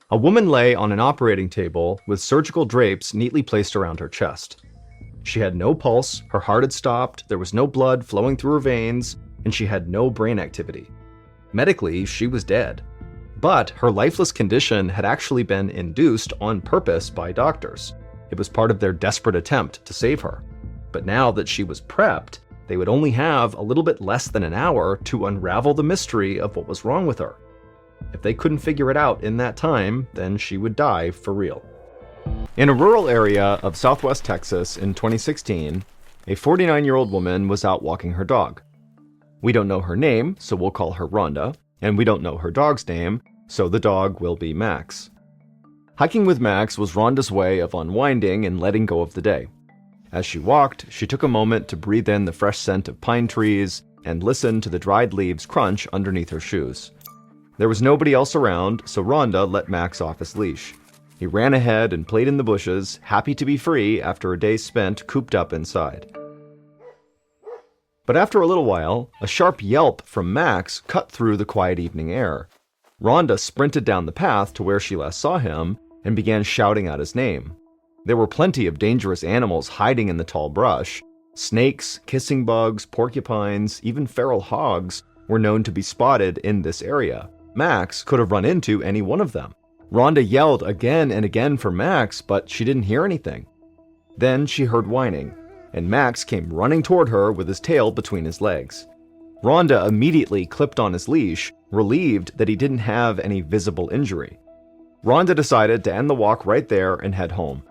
A woman lay on an operating table with surgical drapes neatly placed around her chest. She had no pulse, her heart had stopped, there was no blood flowing through her veins, and she had no brain activity. Medically, she was dead. But her lifeless condition had actually been induced on purpose by doctors. It was part of their desperate attempt to save her. But now that she was prepped, they would only have a little bit less than an hour to unravel the mystery of what was wrong with her. If they couldn't figure it out in that time, then she would die for real. In a rural area of southwest Texas in 2016, a 49-year-old woman was out walking her dog. We don't know her name, so we'll call her Rhonda, and we don't know her dog's name, so the dog will be Max. Hiking with Max was Rhonda's way of unwinding and letting go of the day. As she walked, she took a moment to breathe in the fresh scent of pine trees and listen to the dried leaves crunch underneath her shoes. There was nobody else around, so Rhonda let Max off his leash. He ran ahead and played in the bushes, happy to be free after a day spent cooped up inside. But after a little while, a sharp yelp from Max cut through the quiet evening air. Rhonda sprinted down the path to where she last saw him and began shouting out his name. There were plenty of dangerous animals hiding in the tall brush. Snakes, kissing bugs, porcupines, even feral hogs were known to be spotted in this area. Max could have run into any one of them. Rhonda yelled again and again for Max, but she didn't hear anything. Then she heard whining, and Max came running toward her with his tail between his legs. Rhonda immediately clipped on his leash, relieved that he didn't have any visible injury. Rhonda decided to end the walk right there and head home.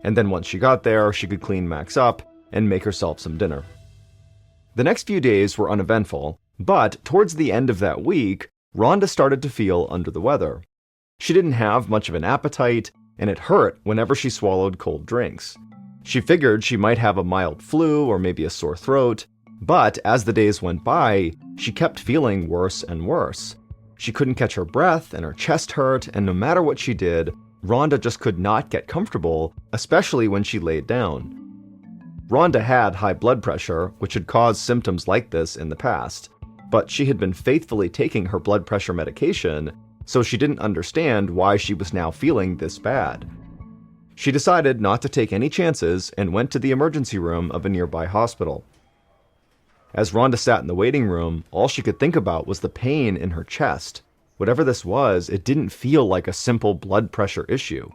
And then once she got there, she could clean Max up and make herself some dinner. The next few days were uneventful, but towards the end of that week, Rhonda started to feel under the weather. She didn't have much of an appetite, and it hurt whenever she swallowed cold drinks. She figured she might have a mild flu or maybe a sore throat, but as the days went by, she kept feeling worse and worse. She couldn't catch her breath, and her chest hurt, and no matter what she did, Rhonda just could not get comfortable, especially when she laid down. Rhonda had high blood pressure, which had caused symptoms like this in the past, but she had been faithfully taking her blood pressure medication, so she didn't understand why she was now feeling this bad. She decided not to take any chances and went to the emergency room of a nearby hospital. As Rhonda sat in the waiting room, all she could think about was the pain in her chest. Whatever this was, it didn't feel like a simple blood pressure issue.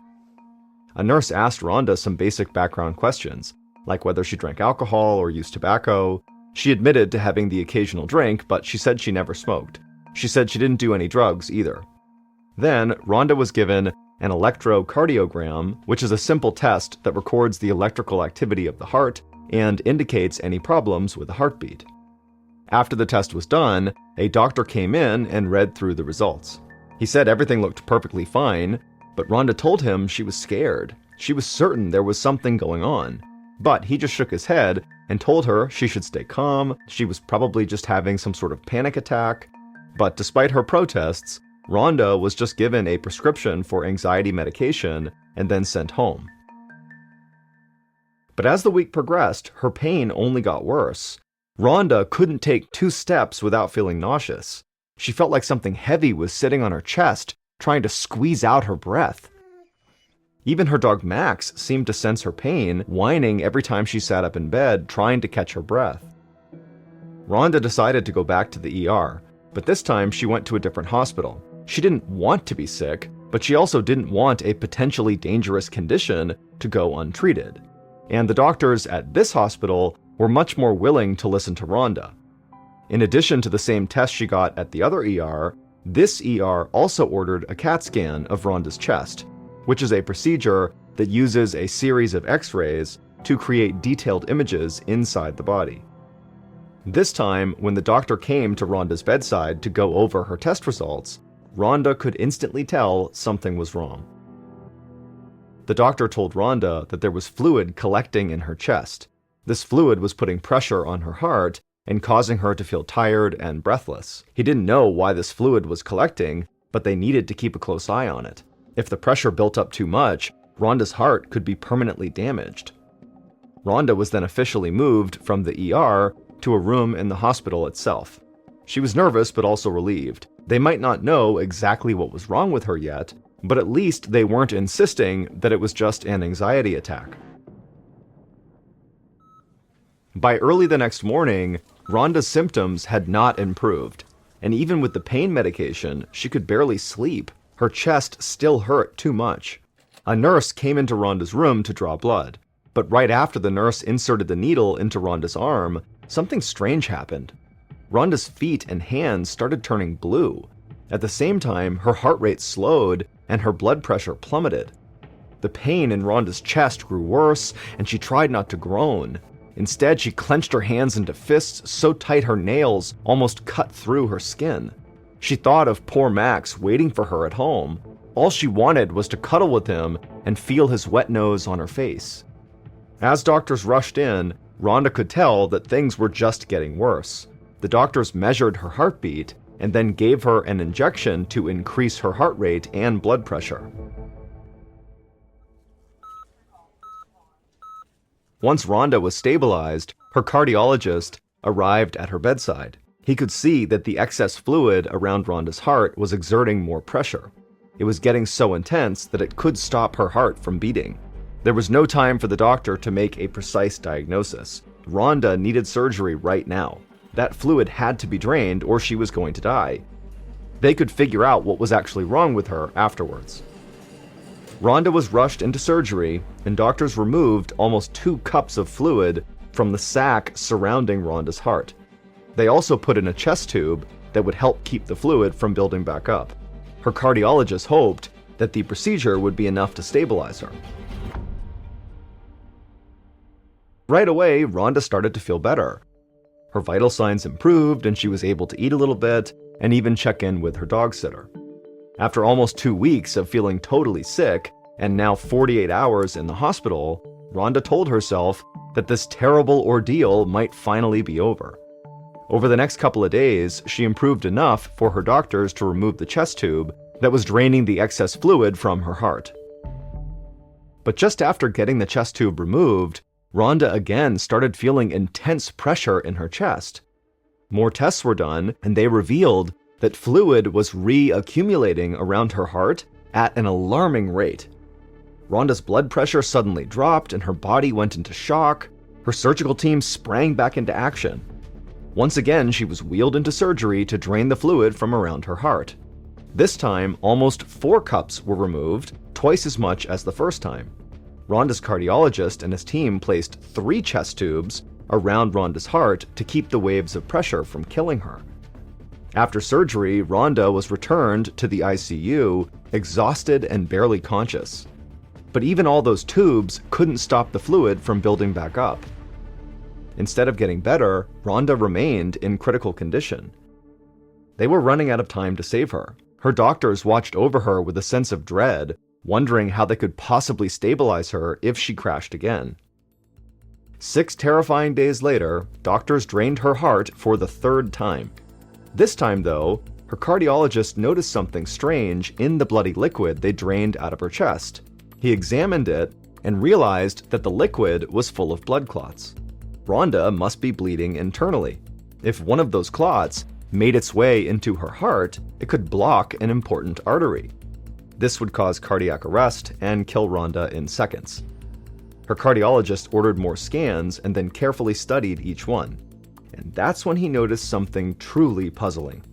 A nurse asked Rhonda some basic background questions, like whether she drank alcohol or used tobacco. She admitted to having the occasional drink, but she said she never smoked. She said she didn't do any drugs either. Then, Rhonda was given an electrocardiogram, which is a simple test that records the electrical activity of the heart and indicates any problems with the heartbeat. After the test was done, a doctor came in and read through the results. He said everything looked perfectly fine, but Rhonda told him she was scared. She was certain there was something going on, but he just shook his head and told her she should stay calm. She was probably just having some sort of panic attack. But despite her protests, Rhonda was just given a prescription for anxiety medication and then sent home. But as the week progressed, her pain only got worse. Rhonda couldn't take 2 steps without feeling nauseous. She felt like something heavy was sitting on her chest, trying to squeeze out her breath. Even her dog Max seemed to sense her pain, whining every time she sat up in bed, trying to catch her breath. Rhonda decided to go back to the ER, but this time she went to a different hospital. She didn't want to be sick, but she also didn't want a potentially dangerous condition to go untreated. And the doctors at this hospital were much more willing to listen to Rhonda. In addition to the same test she got at the other ER, this ER also ordered a CAT scan of Rhonda's chest, which is a procedure that uses a series of X-rays to create detailed images inside the body. This time, when the doctor came to Rhonda's bedside to go over her test results, Rhonda could instantly tell something was wrong. The doctor told Rhonda that there was fluid collecting in her chest. This fluid was putting pressure on her heart and causing her to feel tired and breathless. He didn't know why this fluid was collecting, but they needed to keep a close eye on it. If the pressure built up too much, Rhonda's heart could be permanently damaged. Rhonda was then officially moved from the ER to a room in the hospital itself. She was nervous but also relieved. They might not know exactly what was wrong with her yet, But at least they weren't insisting that it was just an anxiety attack. By early the next morning, Rhonda's symptoms had not improved, and even with the pain medication, she could barely sleep. Her chest still hurt too much. A nurse came into Rhonda's room to draw blood, but right after the nurse inserted the needle into Rhonda's arm, something strange happened. Rhonda's feet and hands started turning blue. At the same time, her heart rate slowed and her blood pressure plummeted. The pain in Rhonda's chest grew worse, and she tried not to groan. Instead, she clenched her hands into fists so tight her nails almost cut through her skin. She thought of poor Max waiting for her at home. All she wanted was to cuddle with him and feel his wet nose on her face. As doctors rushed in, Rhonda could tell that things were just getting worse. The doctors measured her heartbeat and then gave her an injection to increase her heart rate and blood pressure. Once Rhonda was stabilized, her cardiologist arrived at her bedside. He could see that the excess fluid around Rhonda's heart was exerting more pressure. It was getting so intense that it could stop her heart from beating. There was no time for the doctor to make a precise diagnosis. Rhonda needed surgery right now. That fluid had to be drained or she was going to die. They could figure out what was actually wrong with her afterwards. Rhonda was rushed into surgery, and doctors removed almost 2 cups of fluid from the sac surrounding Rhonda's heart. They also put in a chest tube that would help keep the fluid from building back up. Her cardiologist hoped that the procedure would be enough to stabilize her. Right away, Rhonda started to feel better. Her vital signs improved, and she was able to eat a little bit and even check in with her dog sitter. After almost 2 weeks of feeling totally sick, and now 48 hours in the hospital, Rhonda told herself that this terrible ordeal might finally be over. Over the next couple of days, she improved enough for her doctors to remove the chest tube that was draining the excess fluid from her heart. But just after getting the chest tube removed, Rhonda again started feeling intense pressure in her chest. More tests were done, and they revealed that fluid was reaccumulating around her heart at an alarming rate. Rhonda's blood pressure suddenly dropped and her body went into shock. Her surgical team sprang back into action. Once again, she was wheeled into surgery to drain the fluid from around her heart. This time, almost 4 cups were removed, twice as much as the first time. Rhonda's cardiologist and his team placed 3 chest tubes around Rhonda's heart to keep the waves of pressure from killing her. After surgery, Rhonda was returned to the ICU, exhausted and barely conscious. But even all those tubes couldn't stop the fluid from building back up. Instead of getting better, Rhonda remained in critical condition. They were running out of time to save her. Her doctors watched over her with a sense of dread, wondering how they could possibly stabilize her if she crashed again. 6 terrifying days later, doctors drained her heart for the 3rd time. This time, though, her cardiologist noticed something strange in the bloody liquid they drained out of her chest. He examined it and realized that the liquid was full of blood clots. Rhonda must be bleeding internally. If one of those clots made its way into her heart, it could block an important artery. This would cause cardiac arrest and kill Rhonda in seconds. Her cardiologist ordered more scans and then carefully studied each one. And that's when he noticed something truly puzzling.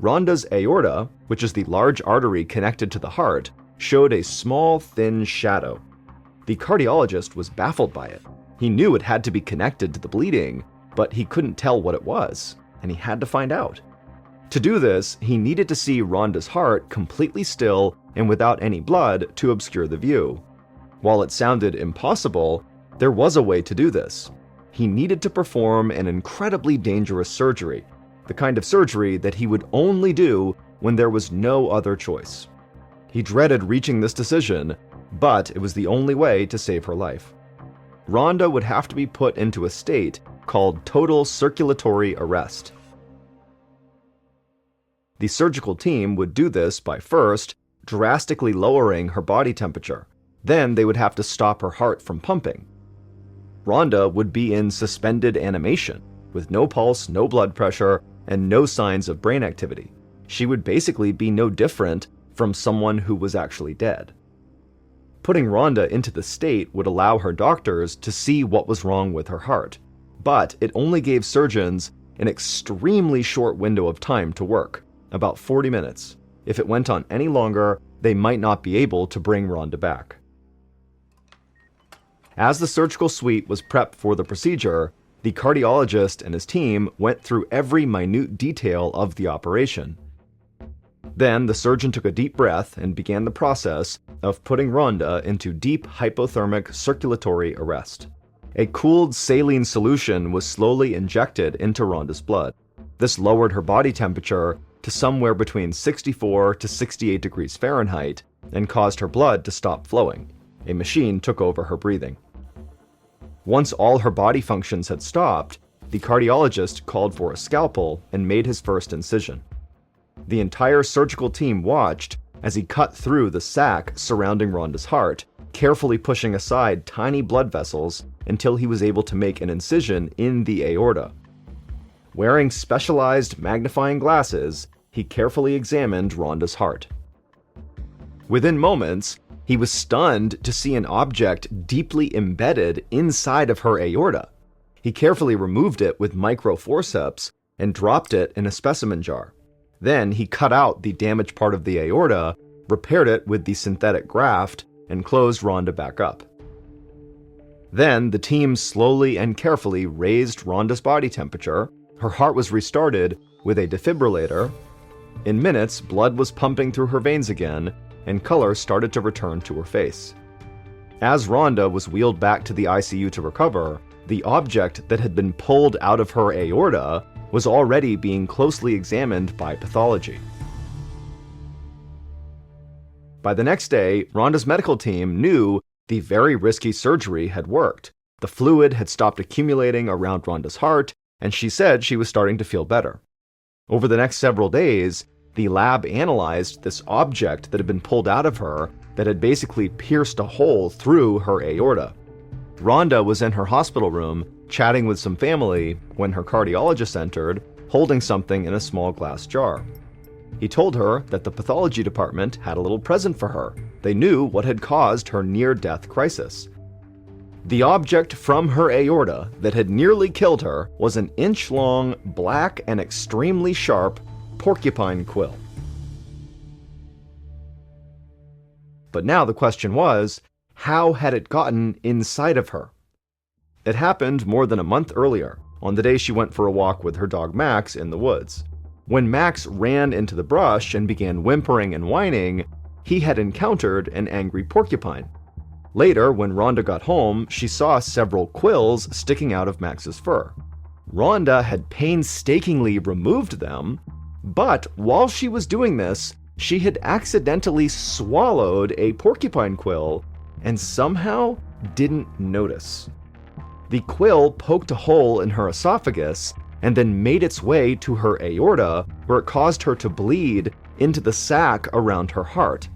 Rhonda's aorta, which is the large artery connected to the heart, showed a small, thin shadow. The cardiologist was baffled by it. He knew it had to be connected to the bleeding, but he couldn't tell what it was, and he had to find out. To do this, he needed to see Rhonda's heart completely still and without any blood to obscure the view. While it sounded impossible, there was a way to do this. He needed to perform an incredibly dangerous surgery, the kind of surgery that he would only do when there was no other choice. He dreaded reaching this decision, but it was the only way to save her life. Rhonda would have to be put into a state called total circulatory arrest. The surgical team would do this by first drastically lowering her body temperature. Then they would have to stop her heart from pumping. Rhonda would be in suspended animation, with no pulse, no blood pressure, and no signs of brain activity. she would basically be no different from someone who was actually dead. Putting Rhonda into the state would allow her doctors to see what was wrong with her heart, but it only gave surgeons an extremely short window of time to work, about 40 minutes. If it went on any longer, they might not be able to bring Rhonda back. As the surgical suite was prepped for the procedure, the cardiologist and his team went through every minute detail of the operation. Then the surgeon took a deep breath and began the process of putting Rhonda into deep hypothermic circulatory arrest. A cooled saline solution was slowly injected into Rhonda's blood. This lowered her body temperature to somewhere between 64 to 68 degrees Fahrenheit and caused her blood to stop flowing. A machine took over her breathing. Once all her body functions had stopped, the cardiologist called for a scalpel and made his first incision. The entire surgical team watched as he cut through the sac surrounding Rhonda's heart, carefully pushing aside tiny blood vessels until he was able to make an incision in the aorta. Wearing specialized magnifying glasses, he carefully examined Rhonda's heart. Within moments, he was stunned to see an object deeply embedded inside of her aorta. He carefully removed it with microforceps and dropped it in a specimen jar. Then he cut out the damaged part of the aorta, repaired it with the synthetic graft, and closed Rhonda back up. Then the team slowly and carefully raised Rhonda's body temperature. Her heart was restarted with a defibrillator. In minutes, blood was pumping through her veins again, and color started to return to her face. As Rhonda was wheeled back to the ICU to recover, the object that had been pulled out of her aorta was already being closely examined by pathology. By the next day, Rhonda's medical team knew the very risky surgery had worked. The fluid had stopped accumulating around Rhonda's heart, and she said she was starting to feel better. Over the next several days, the lab analyzed this object that had been pulled out of her that had basically pierced a hole through her aorta. Rhonda was in her hospital room chatting with some family when her cardiologist entered, holding something in a small glass jar. He told her that the pathology department had a little present for her. They knew what had caused her near-death crisis. The object from her aorta that had nearly killed her was an inch-long, black and extremely sharp porcupine quill. But now the question was, how had it gotten inside of her? It happened more than a month earlier, on the day she went for a walk with her dog Max in the woods. When Max ran into the brush and began whimpering and whining, he had encountered an angry porcupine. Later, when Rhonda got home, she saw several quills sticking out of Max's fur. Rhonda had painstakingly removed them, but while she was doing this, she had accidentally swallowed a porcupine quill and somehow didn't notice. The quill poked a hole in her esophagus and then made its way to her aorta, where it caused her to bleed into the sac around her heart.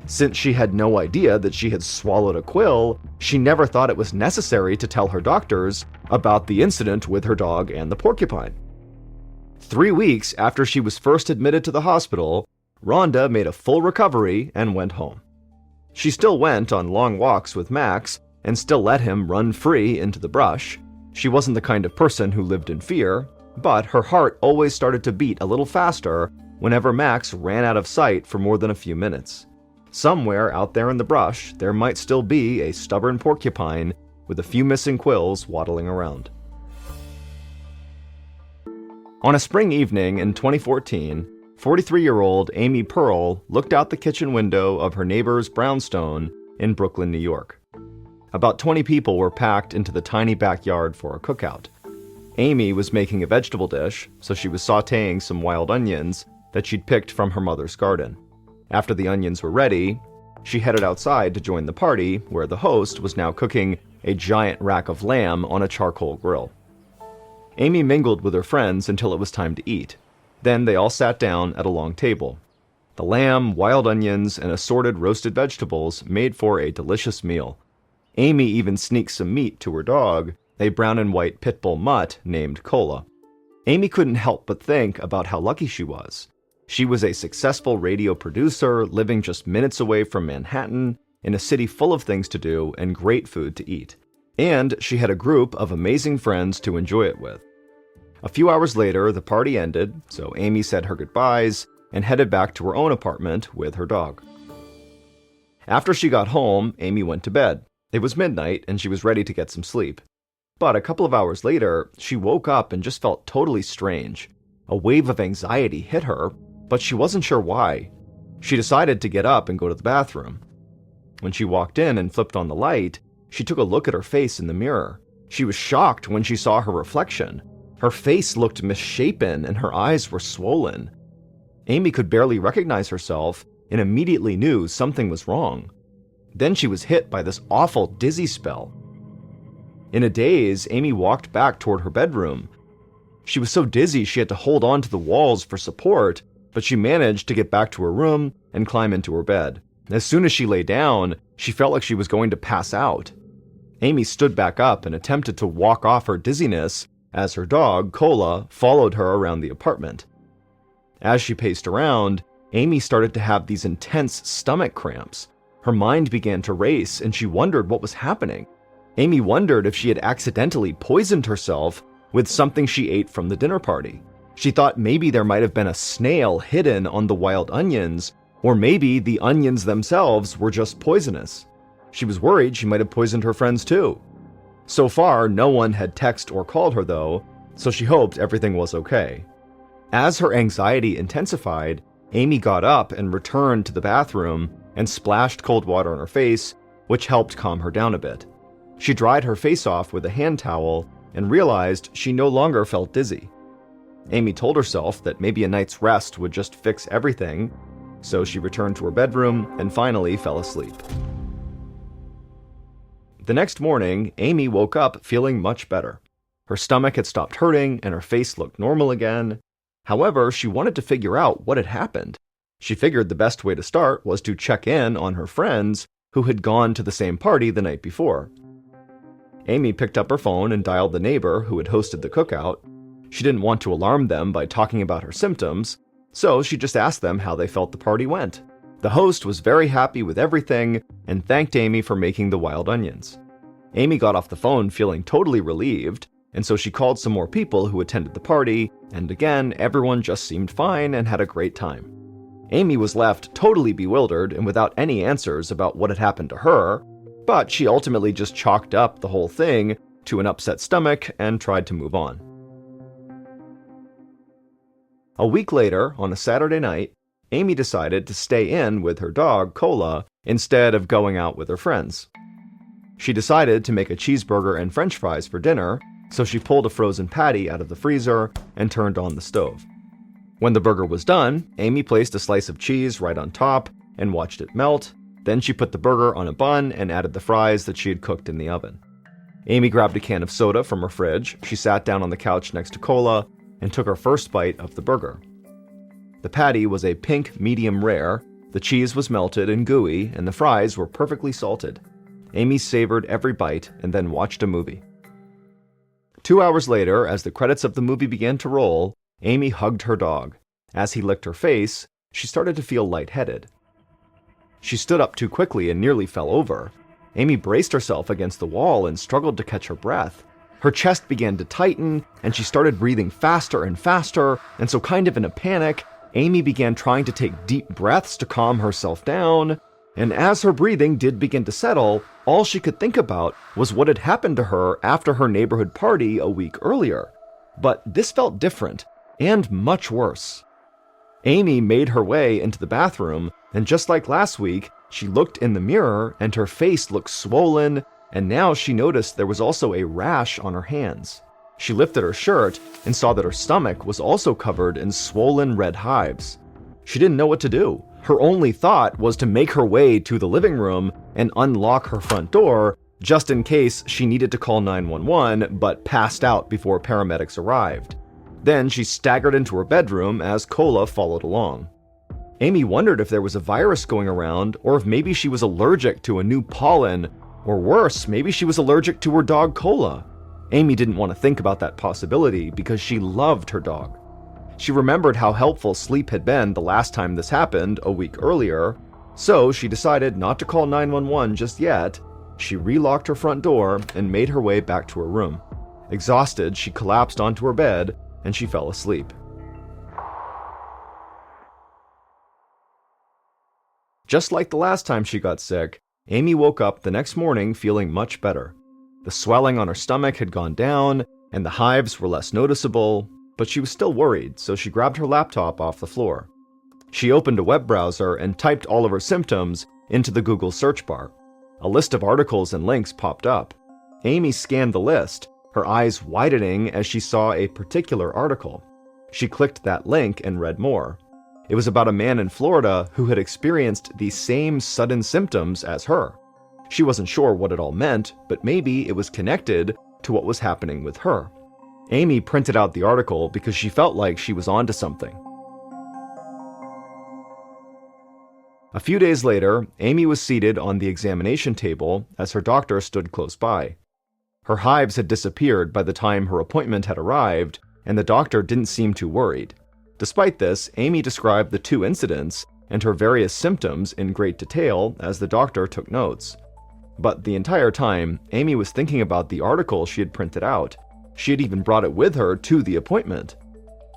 Since she had no idea that she had swallowed a quill, she never thought it was necessary to tell her doctors about the incident with her dog and the porcupine. 3 weeks after she was first admitted to the hospital, Rhonda made a full recovery and went home. She still went on long walks with Max and still let him run free into the brush. She wasn't the kind of person who lived in fear, but her heart always started to beat a little faster whenever Max ran out of sight for more than a few minutes. Somewhere out there in the brush, there might still be a stubborn porcupine with a few missing quills waddling around. On a spring evening in 2014, 43-year-old Amy Pearl looked out the kitchen window of her neighbor's brownstone in Brooklyn, New York. About 20 people were packed into the tiny backyard for a cookout. Amy was making a vegetable dish, so she was sautéing some wild onions that she'd picked from her mother's garden. After the onions were ready, she headed outside to join the party, where the host was now cooking a giant rack of lamb on a charcoal grill. Amy mingled with her friends until it was time to eat. Then they all sat down at a long table. The lamb, wild onions, and assorted roasted vegetables made for a delicious meal. Amy even sneaked some meat to her dog, a brown and white pit bull mutt named Cola. Amy couldn't help but think about how lucky she was. She was a successful radio producer living just minutes away from Manhattan in a city full of things to do and great food to eat. And she had a group of amazing friends to enjoy it with. A few hours later, the party ended, so Amy said her goodbyes and headed back to her own apartment with her dog. After she got home, Amy went to bed. It was midnight and she was ready to get some sleep. But a couple of hours later, she woke up and just felt totally strange. A wave of anxiety hit her, but she wasn't sure why. She decided to get up and go to the bathroom. When she walked in and flipped on the light, she took a look at her face in the mirror. She was shocked when she saw her reflection. Her face looked misshapen and her eyes were swollen. Amy could barely recognize herself and immediately knew something was wrong. Then she was hit by this awful dizzy spell. In a daze, Amy walked back toward her bedroom. She was so dizzy she had to hold on to the walls for support, but she managed to get back to her room and climb into her bed. As soon as she lay down, she felt like she was going to pass out. Amy stood back up and attempted to walk off her dizziness as her dog, Cola, followed her around the apartment. As she paced around, Amy started to have these intense stomach cramps. Her mind began to race and she wondered what was happening. Amy wondered if she had accidentally poisoned herself with something she ate from the dinner party. She thought maybe there might have been a snail hidden on the wild onions, or maybe the onions themselves were just poisonous. She was worried she might have poisoned her friends too. So far, no one had texted or called her though, so she hoped everything was okay. As her anxiety intensified, Amy got up and returned to the bathroom and splashed cold water on her face, which helped calm her down a bit. She dried her face off with a hand towel and realized she no longer felt dizzy. Amy told herself that maybe a night's rest would just fix everything, so she returned to her bedroom and finally fell asleep. The next morning, Amy woke up feeling much better. Her stomach had stopped hurting and her face looked normal again. However, she wanted to figure out what had happened. She figured the best way to start was to check in on her friends who had gone to the same party the night before. Amy picked up her phone and dialed the neighbor who had hosted the cookout. She didn't want to alarm them by talking about her symptoms, so she just asked them how they felt the party went. The host was very happy with everything and thanked Amy for making the wild onions. Amy got off the phone feeling totally relieved, and so she called some more people who attended the party, and again, everyone just seemed fine and had a great time. Amy was left totally bewildered and without any answers about what had happened to her, but she ultimately just chalked up the whole thing to an upset stomach and tried to move on. A week later, on a Saturday night, Amy decided to stay in with her dog, Cola, instead of going out with her friends. She decided to make a cheeseburger and french fries for dinner, so she pulled a frozen patty out of the freezer and turned on the stove. When the burger was done, Amy placed a slice of cheese right on top and watched it melt. Then she put the burger on a bun and added the fries that she had cooked in the oven. Amy grabbed a can of soda from her fridge. She sat down on the couch next to Cola and took her first bite of the burger. The patty was a pink medium rare, the cheese was melted and gooey, and the fries were perfectly salted. Amy savored every bite and then watched a movie. 2 hours later, as the credits of the movie began to roll, Amy hugged her dog. As he licked her face, she started to feel lightheaded. She stood up too quickly and nearly fell over. Amy braced herself against the wall and struggled to catch her breath. Her chest began to tighten, and she started breathing faster and faster, and so kind of in a panic, Amy began trying to take deep breaths to calm herself down, and as her breathing did begin to settle, all she could think about was what had happened to her after her neighborhood party a week earlier. But this felt different, and much worse. Amy made her way into the bathroom, and just like last week, she looked in the mirror and her face looked swollen, and now she noticed there was also a rash on her hands. She lifted her shirt and saw that her stomach was also covered in swollen red hives. She didn't know what to do. Her only thought was to make her way to the living room and unlock her front door, just in case she needed to call 911 but passed out before paramedics arrived. Then she staggered into her bedroom as Cola followed along. Amy wondered if there was a virus going around, or if maybe she was allergic to a new pollen, or worse, maybe she was allergic to her dog Cola. Amy didn't want to think about that possibility because she loved her dog. She remembered how helpful sleep had been the last time this happened a week earlier, so she decided not to call 911 just yet. She relocked her front door and made her way back to her room. Exhausted, she collapsed onto her bed and she fell asleep. Just like the last time she got sick, Amy woke up the next morning feeling much better. The swelling on her stomach had gone down, and the hives were less noticeable, but she was still worried, so she grabbed her laptop off the floor. She opened a web browser and typed all of her symptoms into the Google search bar. A list of articles and links popped up. Amy scanned the list, her eyes widening as she saw a particular article. She clicked that link and read more. It was about a man in Florida who had experienced the same sudden symptoms as her. She wasn't sure what it all meant, but maybe it was connected to what was happening with her. Amy printed out the article because she felt like she was onto something. A few days later, Amy was seated on the examination table as her doctor stood close by. Her hives had disappeared by the time her appointment had arrived, and the doctor didn't seem too worried. Despite this, Amy described the two incidents and her various symptoms in great detail as the doctor took notes. But the entire time, Amy was thinking about the article she had printed out. She had even brought it with her to the appointment.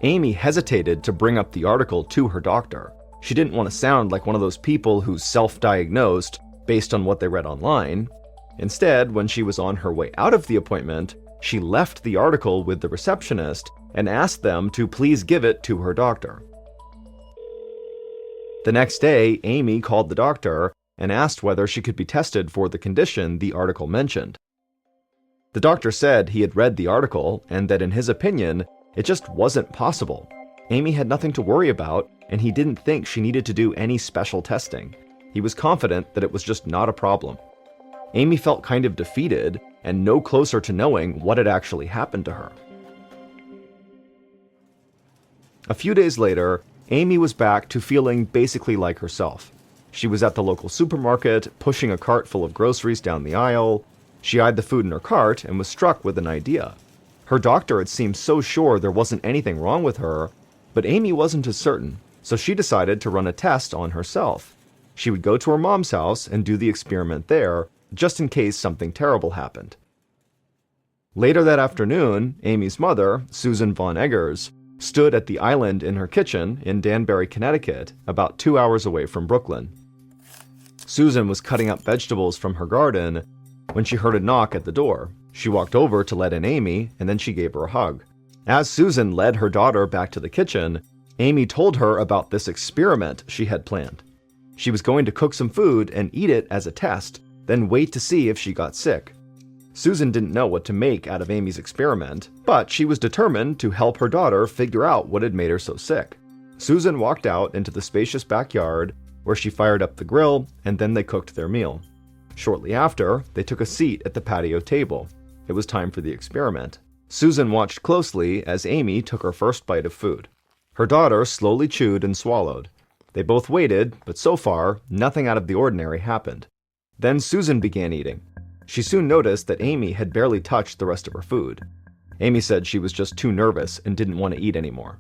Amy hesitated to bring up the article to her doctor. She didn't want to sound like one of those people who self-diagnosed based on what they read online. Instead, when she was on her way out of the appointment, she left the article with the receptionist and asked them to please give it to her doctor. The next day, Amy called the doctor and asked whether she could be tested for the condition the article mentioned. The doctor said he had read the article and that in his opinion, it just wasn't possible. Amy had nothing to worry about, and he didn't think she needed to do any special testing. He was confident that it was just not a problem. Amy felt kind of defeated and no closer to knowing what had actually happened to her. A few days later, Amy was back to feeling basically like herself. She was at the local supermarket, pushing a cart full of groceries down the aisle. She eyed the food in her cart and was struck with an idea. Her doctor had seemed so sure there wasn't anything wrong with her, but Amy wasn't as certain, so she decided to run a test on herself. She would go to her mom's house and do the experiment there, just in case something terrible happened. Later that afternoon, Amy's mother, Susan Von Eggers, stood at the island in her kitchen in Danbury, Connecticut, about 2 hours away from Brooklyn. Susan was cutting up vegetables from her garden when she heard a knock at the door. She walked over to let in Amy, and then she gave her a hug. As Susan led her daughter back to the kitchen, Amy told her about this experiment she had planned. She was going to cook some food and eat it as a test, then wait to see if she got sick. Susan didn't know what to make out of Amy's experiment, but she was determined to help her daughter figure out what had made her so sick. Susan walked out into the spacious backyard, where she fired up the grill, and then they cooked their meal. Shortly after, they took a seat at the patio table. It was time for the experiment. Susan watched closely as Amy took her first bite of food. Her daughter slowly chewed and swallowed. They both waited, but so far, nothing out of the ordinary happened. Then Susan began eating. She soon noticed that Amy had barely touched the rest of her food. Amy said she was just too nervous and didn't want to eat anymore.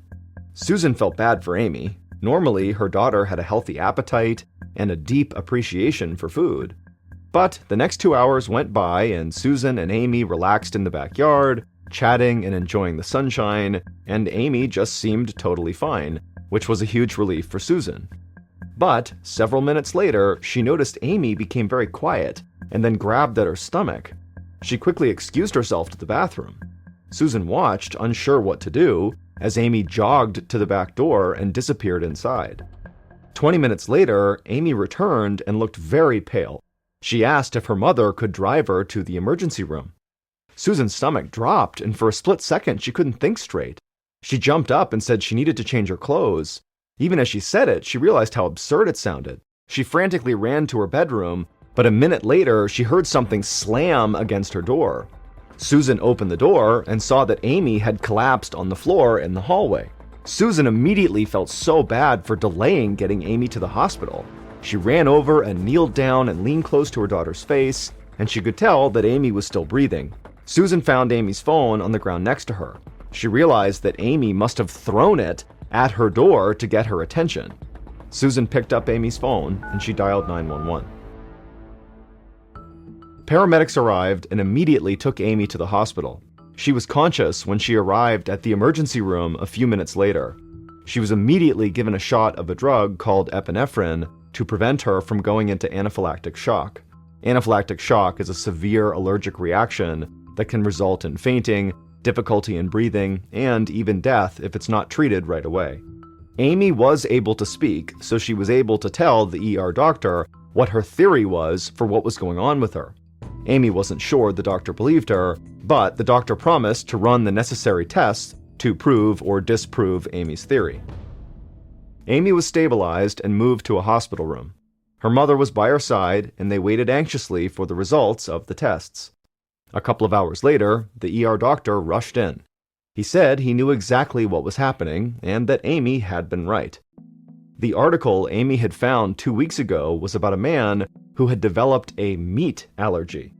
Susan felt bad for Amy. Normally, her daughter had a healthy appetite and a deep appreciation for food. But the next 2 hours went by and Susan and Amy relaxed in the backyard, chatting and enjoying the sunshine, and Amy just seemed totally fine, which was a huge relief for Susan. But several minutes later, she noticed Amy became very quiet and then grabbed at her stomach. She quickly excused herself to the bathroom. Susan watched, unsure what to do, as Amy jogged to the back door and disappeared inside. 20 minutes later, Amy returned and looked very pale. She asked if her mother could drive her to the emergency room. Susan's stomach dropped, and for a split second, she couldn't think straight. She jumped up and said she needed to change her clothes. Even as she said it, she realized how absurd it sounded. She frantically ran to her bedroom, but a minute later, she heard something slam against her door. Susan opened the door and saw that Amy had collapsed on the floor in the hallway. Susan immediately felt so bad for delaying getting Amy to the hospital. She ran over and kneeled down and leaned close to her daughter's face, and she could tell that Amy was still breathing. Susan found Amy's phone on the ground next to her. She realized that Amy must have thrown it at her door to get her attention. Susan picked up Amy's phone and she dialed 911. Paramedics arrived and immediately took Amy to the hospital. She was conscious when she arrived at the emergency room a few minutes later. She was immediately given a shot of a drug called epinephrine to prevent her from going into anaphylactic shock. Anaphylactic shock is a severe allergic reaction that can result in fainting, difficulty in breathing, and even death if it's not treated right away. Amy was able to speak, so she was able to tell the ER doctor what her theory was for what was going on with her. Amy wasn't sure the doctor believed her, but the doctor promised to run the necessary tests to prove or disprove Amy's theory. Amy was stabilized and moved to a hospital room. Her mother was by her side, and they waited anxiously for the results of the tests. A couple of hours later, the ER doctor rushed in. He said he knew exactly what was happening and that Amy had been right. The article Amy had found 2 weeks ago was about a man who had developed a meat allergy.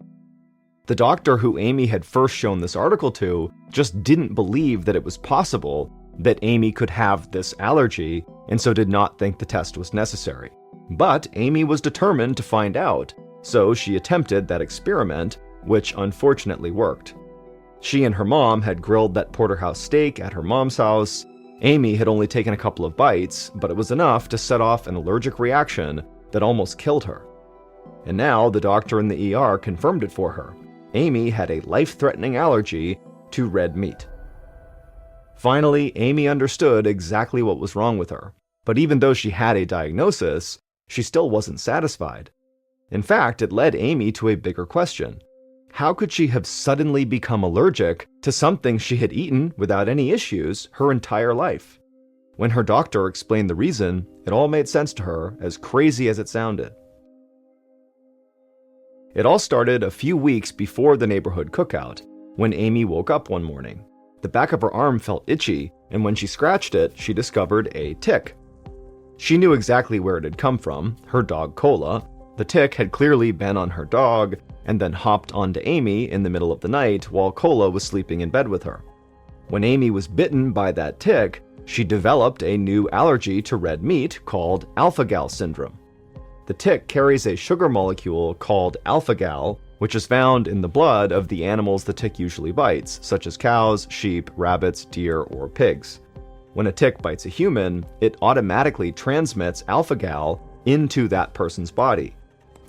The doctor who Amy had first shown this article to just didn't believe that it was possible that Amy could have this allergy, and so did not think the test was necessary. But Amy was determined to find out, so she attempted that experiment, which unfortunately worked. She and her mom had grilled that porterhouse steak at her mom's house. Amy had only taken a couple of bites, but it was enough to set off an allergic reaction that almost killed her. And now the doctor in the ER confirmed it for her. Amy had a life-threatening allergy to red meat. Finally, Amy understood exactly what was wrong with her. But even though she had a diagnosis, she still wasn't satisfied. In fact, it led Amy to a bigger question. How could she have suddenly become allergic to something she had eaten without any issues her entire life? When her doctor explained the reason, it all made sense to her, as crazy as it sounded. It all started a few weeks before the neighborhood cookout, when Amy woke up one morning. The back of her arm felt itchy, and when she scratched it, she discovered a tick. She knew exactly where it had come from, her dog Cola. The tick had clearly been on her dog, and then hopped onto Amy in the middle of the night while Cola was sleeping in bed with her. When Amy was bitten by that tick, she developed a new allergy to red meat called alpha-gal syndrome. The tick carries a sugar molecule called alpha-gal, which is found in the blood of the animals the tick usually bites, such as cows, sheep, rabbits, deer, or pigs. When a tick bites a human, it automatically transmits alpha-gal into that person's body.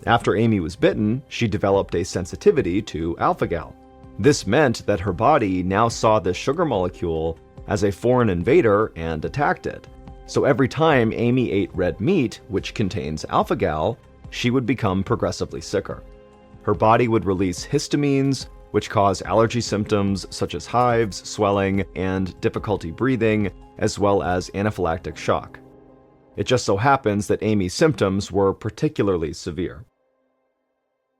After Amy was bitten, she developed a sensitivity to alpha-gal. This meant that her body now saw this sugar molecule as a foreign invader and attacked it. So every time Amy ate red meat, which contains alpha-gal, she would become progressively sicker. Her body would release histamines, which cause allergy symptoms such as hives, swelling, and difficulty breathing, as well as anaphylactic shock. It just so happens that Amy's symptoms were particularly severe.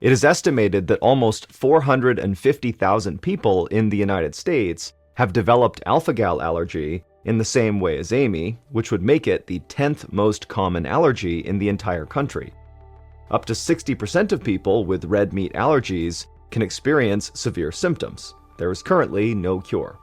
It is estimated that almost 450,000 people in the United States have developed alpha-gal allergy in the same way as Amy, which would make it the 10th most common allergy in the entire country. Up to 60% of people with red meat allergies can experience severe symptoms. There is currently no cure.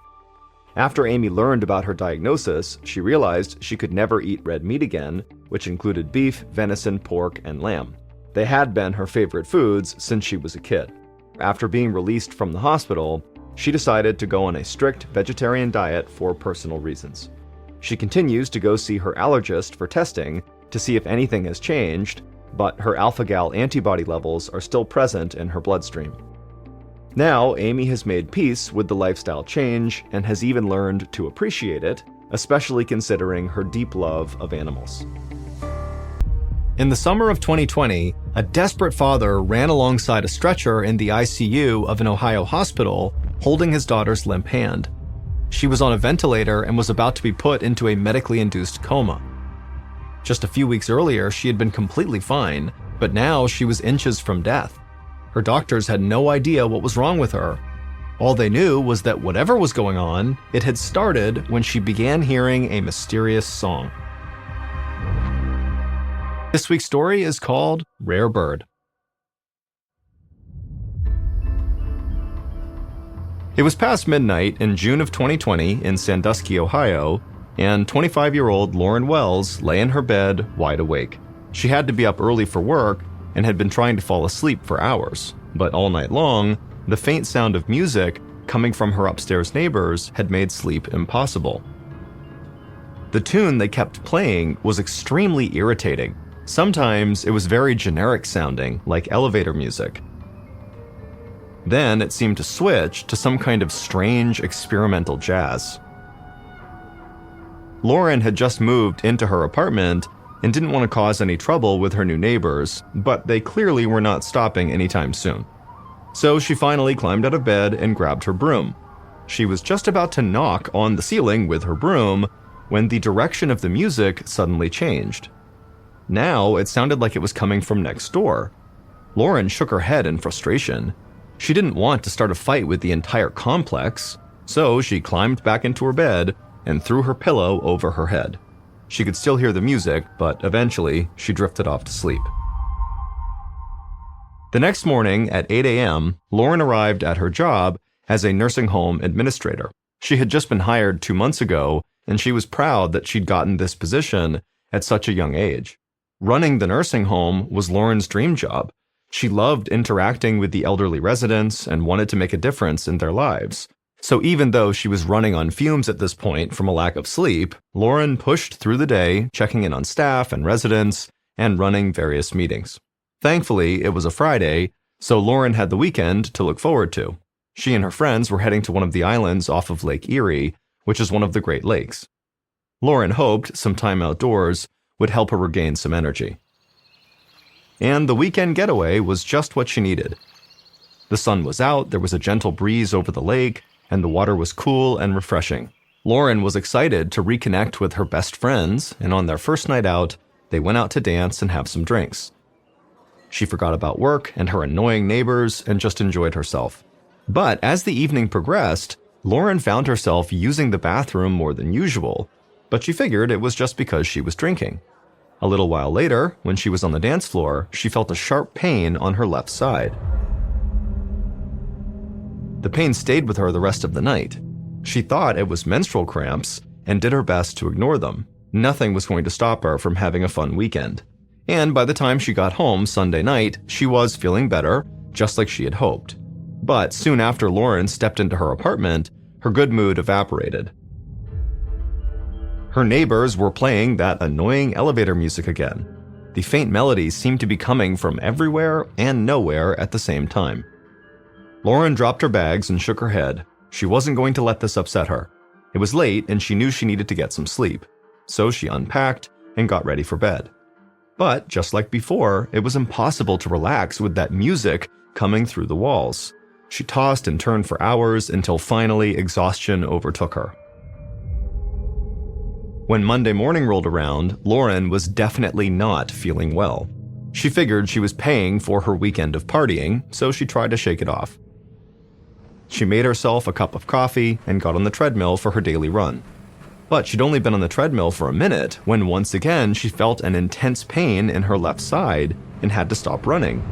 After Amy learned about her diagnosis, she realized she could never eat red meat again, which included beef, venison, pork, and lamb. They had been her favorite foods since she was a kid. After being released from the hospital, she decided to go on a strict vegetarian diet for personal reasons. She continues to go see her allergist for testing to see if anything has changed, but her alpha-gal antibody levels are still present in her bloodstream. Now, Amy has made peace with the lifestyle change and has even learned to appreciate it, especially considering her deep love of animals. In the summer of 2020, a desperate father ran alongside a stretcher in the ICU of an Ohio hospital, holding his daughter's limp hand. She was on a ventilator and was about to be put into a medically induced coma. Just a few weeks earlier, she had been completely fine, but now she was inches from death. Her doctors had no idea what was wrong with her. All they knew was that whatever was going on, it had started when she began hearing a mysterious song. This week's story is called Rare Bird. It was past midnight in June of 2020 in Sandusky, Ohio, and 25-year-old Lauren Wells lay in her bed, wide awake. She had to be up early for work and had been trying to fall asleep for hours, but all night long, the faint sound of music coming from her upstairs neighbors had made sleep impossible. The tune they kept playing was extremely irritating. Sometimes it was very generic sounding, like elevator music. Then it seemed to switch to some kind of strange experimental jazz. Lauren had just moved into her apartment and didn't want to cause any trouble with her new neighbors, but they clearly were not stopping anytime soon. So she finally climbed out of bed and grabbed her broom. She was just about to knock on the ceiling with her broom when the direction of the music suddenly changed. Now it sounded like it was coming from next door. Lauren shook her head in frustration. She didn't want to start a fight with the entire complex, so she climbed back into her bed and threw her pillow over her head. She could still hear the music, but eventually she drifted off to sleep. The next morning at 8 a.m., Lauren arrived at her job as a nursing home administrator. She had just been hired 2 months ago, and she was proud that she'd gotten this position at such a young age. Running the nursing home was Lauren's dream job. She loved interacting with the elderly residents and wanted to make a difference in their lives. So even though she was running on fumes at this point from a lack of sleep, Lauren pushed through the day, checking in on staff and residents, and running various meetings. Thankfully, it was a Friday, so Lauren had the weekend to look forward to. She and her friends were heading to one of the islands off of Lake Erie, which is one of the Great Lakes. Lauren hoped some time outdoors would help her regain some energy. And the weekend getaway was just what she needed. The sun was out, there was a gentle breeze over the lake, and the water was cool and refreshing. Lauren was excited to reconnect with her best friends, and on their first night out, they went out to dance and have some drinks. She forgot about work and her annoying neighbors and just enjoyed herself. But as the evening progressed, Lauren found herself using the bathroom more than usual, but she figured it was just because she was drinking. A little while later, when she was on the dance floor, she felt a sharp pain on her left side. The pain stayed with her the rest of the night. She thought it was menstrual cramps and did her best to ignore them. Nothing was going to stop her from having a fun weekend. And by the time she got home Sunday night, she was feeling better, just like she had hoped. But soon after Lauren stepped into her apartment, her good mood evaporated. Her neighbors were playing that annoying elevator music again. The faint melodies seemed to be coming from everywhere and nowhere at the same time. Lauren dropped her bags and shook her head. She wasn't going to let this upset her. It was late and she knew she needed to get some sleep. So she unpacked and got ready for bed. But just like before, it was impossible to relax with that music coming through the walls. She tossed and turned for hours until finally exhaustion overtook her. When Monday morning rolled around, Lauren was definitely not feeling well. She figured she was paying for her weekend of partying, so she tried to shake it off. She made herself a cup of coffee and got on the treadmill for her daily run. But she'd only been on the treadmill for a minute when once again she felt an intense pain in her left side and had to stop running.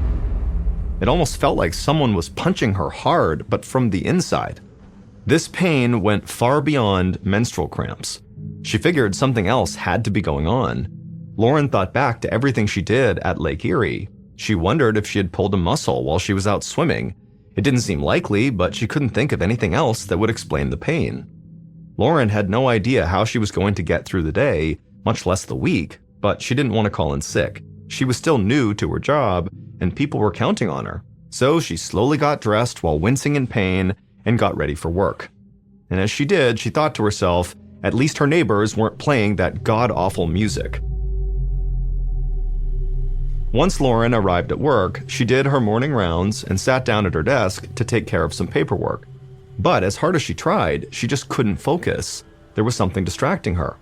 It almost felt like someone was punching her hard, but from the inside. This pain went far beyond menstrual cramps. She figured something else had to be going on. Lauren thought back to everything she did at Lake Erie. She wondered if she had pulled a muscle while she was out swimming. It didn't seem likely, but she couldn't think of anything else that would explain the pain. Lauren had no idea how she was going to get through the day, much less the week, but she didn't want to call in sick. She was still new to her job, and people were counting on her. So she slowly got dressed while wincing in pain and got ready for work. And as she did, she thought to herself, at least her neighbors weren't playing that god-awful music. Once Lauren arrived at work, she did her morning rounds and sat down at her desk to take care of some paperwork. But as hard as she tried, she just couldn't focus. There was something distracting her.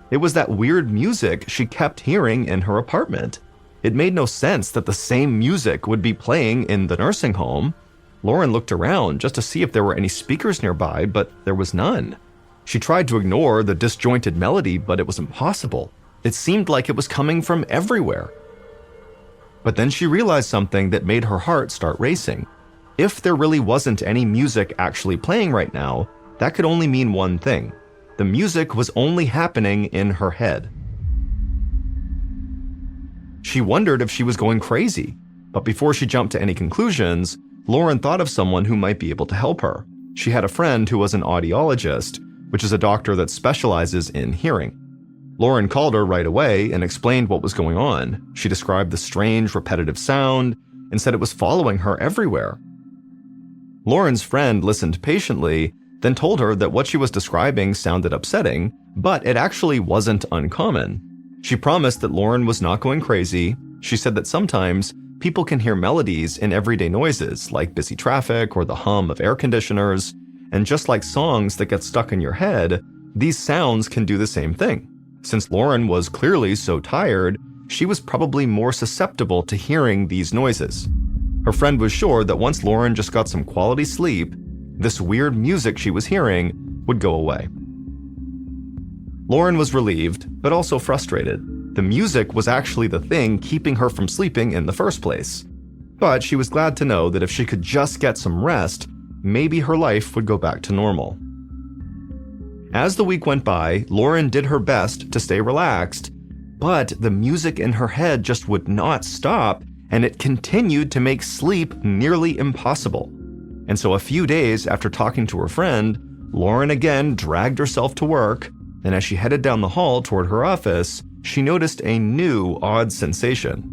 It was that weird music she kept hearing in her apartment. It made no sense that the same music would be playing in the nursing home. Lauren looked around just to see if there were any speakers nearby, but there was none. She tried to ignore the disjointed melody, but it was impossible. It seemed like it was coming from everywhere. But then she realized something that made her heart start racing. If there really wasn't any music actually playing right now, that could only mean one thing. The music was only happening in her head. She wondered if she was going crazy, but before she jumped to any conclusions, Lauren thought of someone who might be able to help her. She had a friend who was an audiologist, which is a doctor that specializes in hearing. Lauren called her right away and explained what was going on. She described the strange, repetitive sound and said it was following her everywhere. Lauren's friend listened patiently, then told her that what she was describing sounded upsetting, but it actually wasn't uncommon. She promised that Lauren was not going crazy. She said that sometimes people can hear melodies in everyday noises, like busy traffic or the hum of air conditioners, and just like songs that get stuck in your head, these sounds can do the same thing. Since Lauren was clearly so tired, she was probably more susceptible to hearing these noises. Her friend was sure that once Lauren just got some quality sleep, this weird music she was hearing would go away. Lauren was relieved, but also frustrated. The music was actually the thing keeping her from sleeping in the first place. But she was glad to know that if she could just get some rest, maybe her life would go back to normal. As the week went by, Lauren did her best to stay relaxed, but the music in her head just would not stop, and it continued to make sleep nearly impossible. And so a few days after talking to her friend, Lauren again dragged herself to work, and as she headed down the hall toward her office, she noticed a new odd sensation.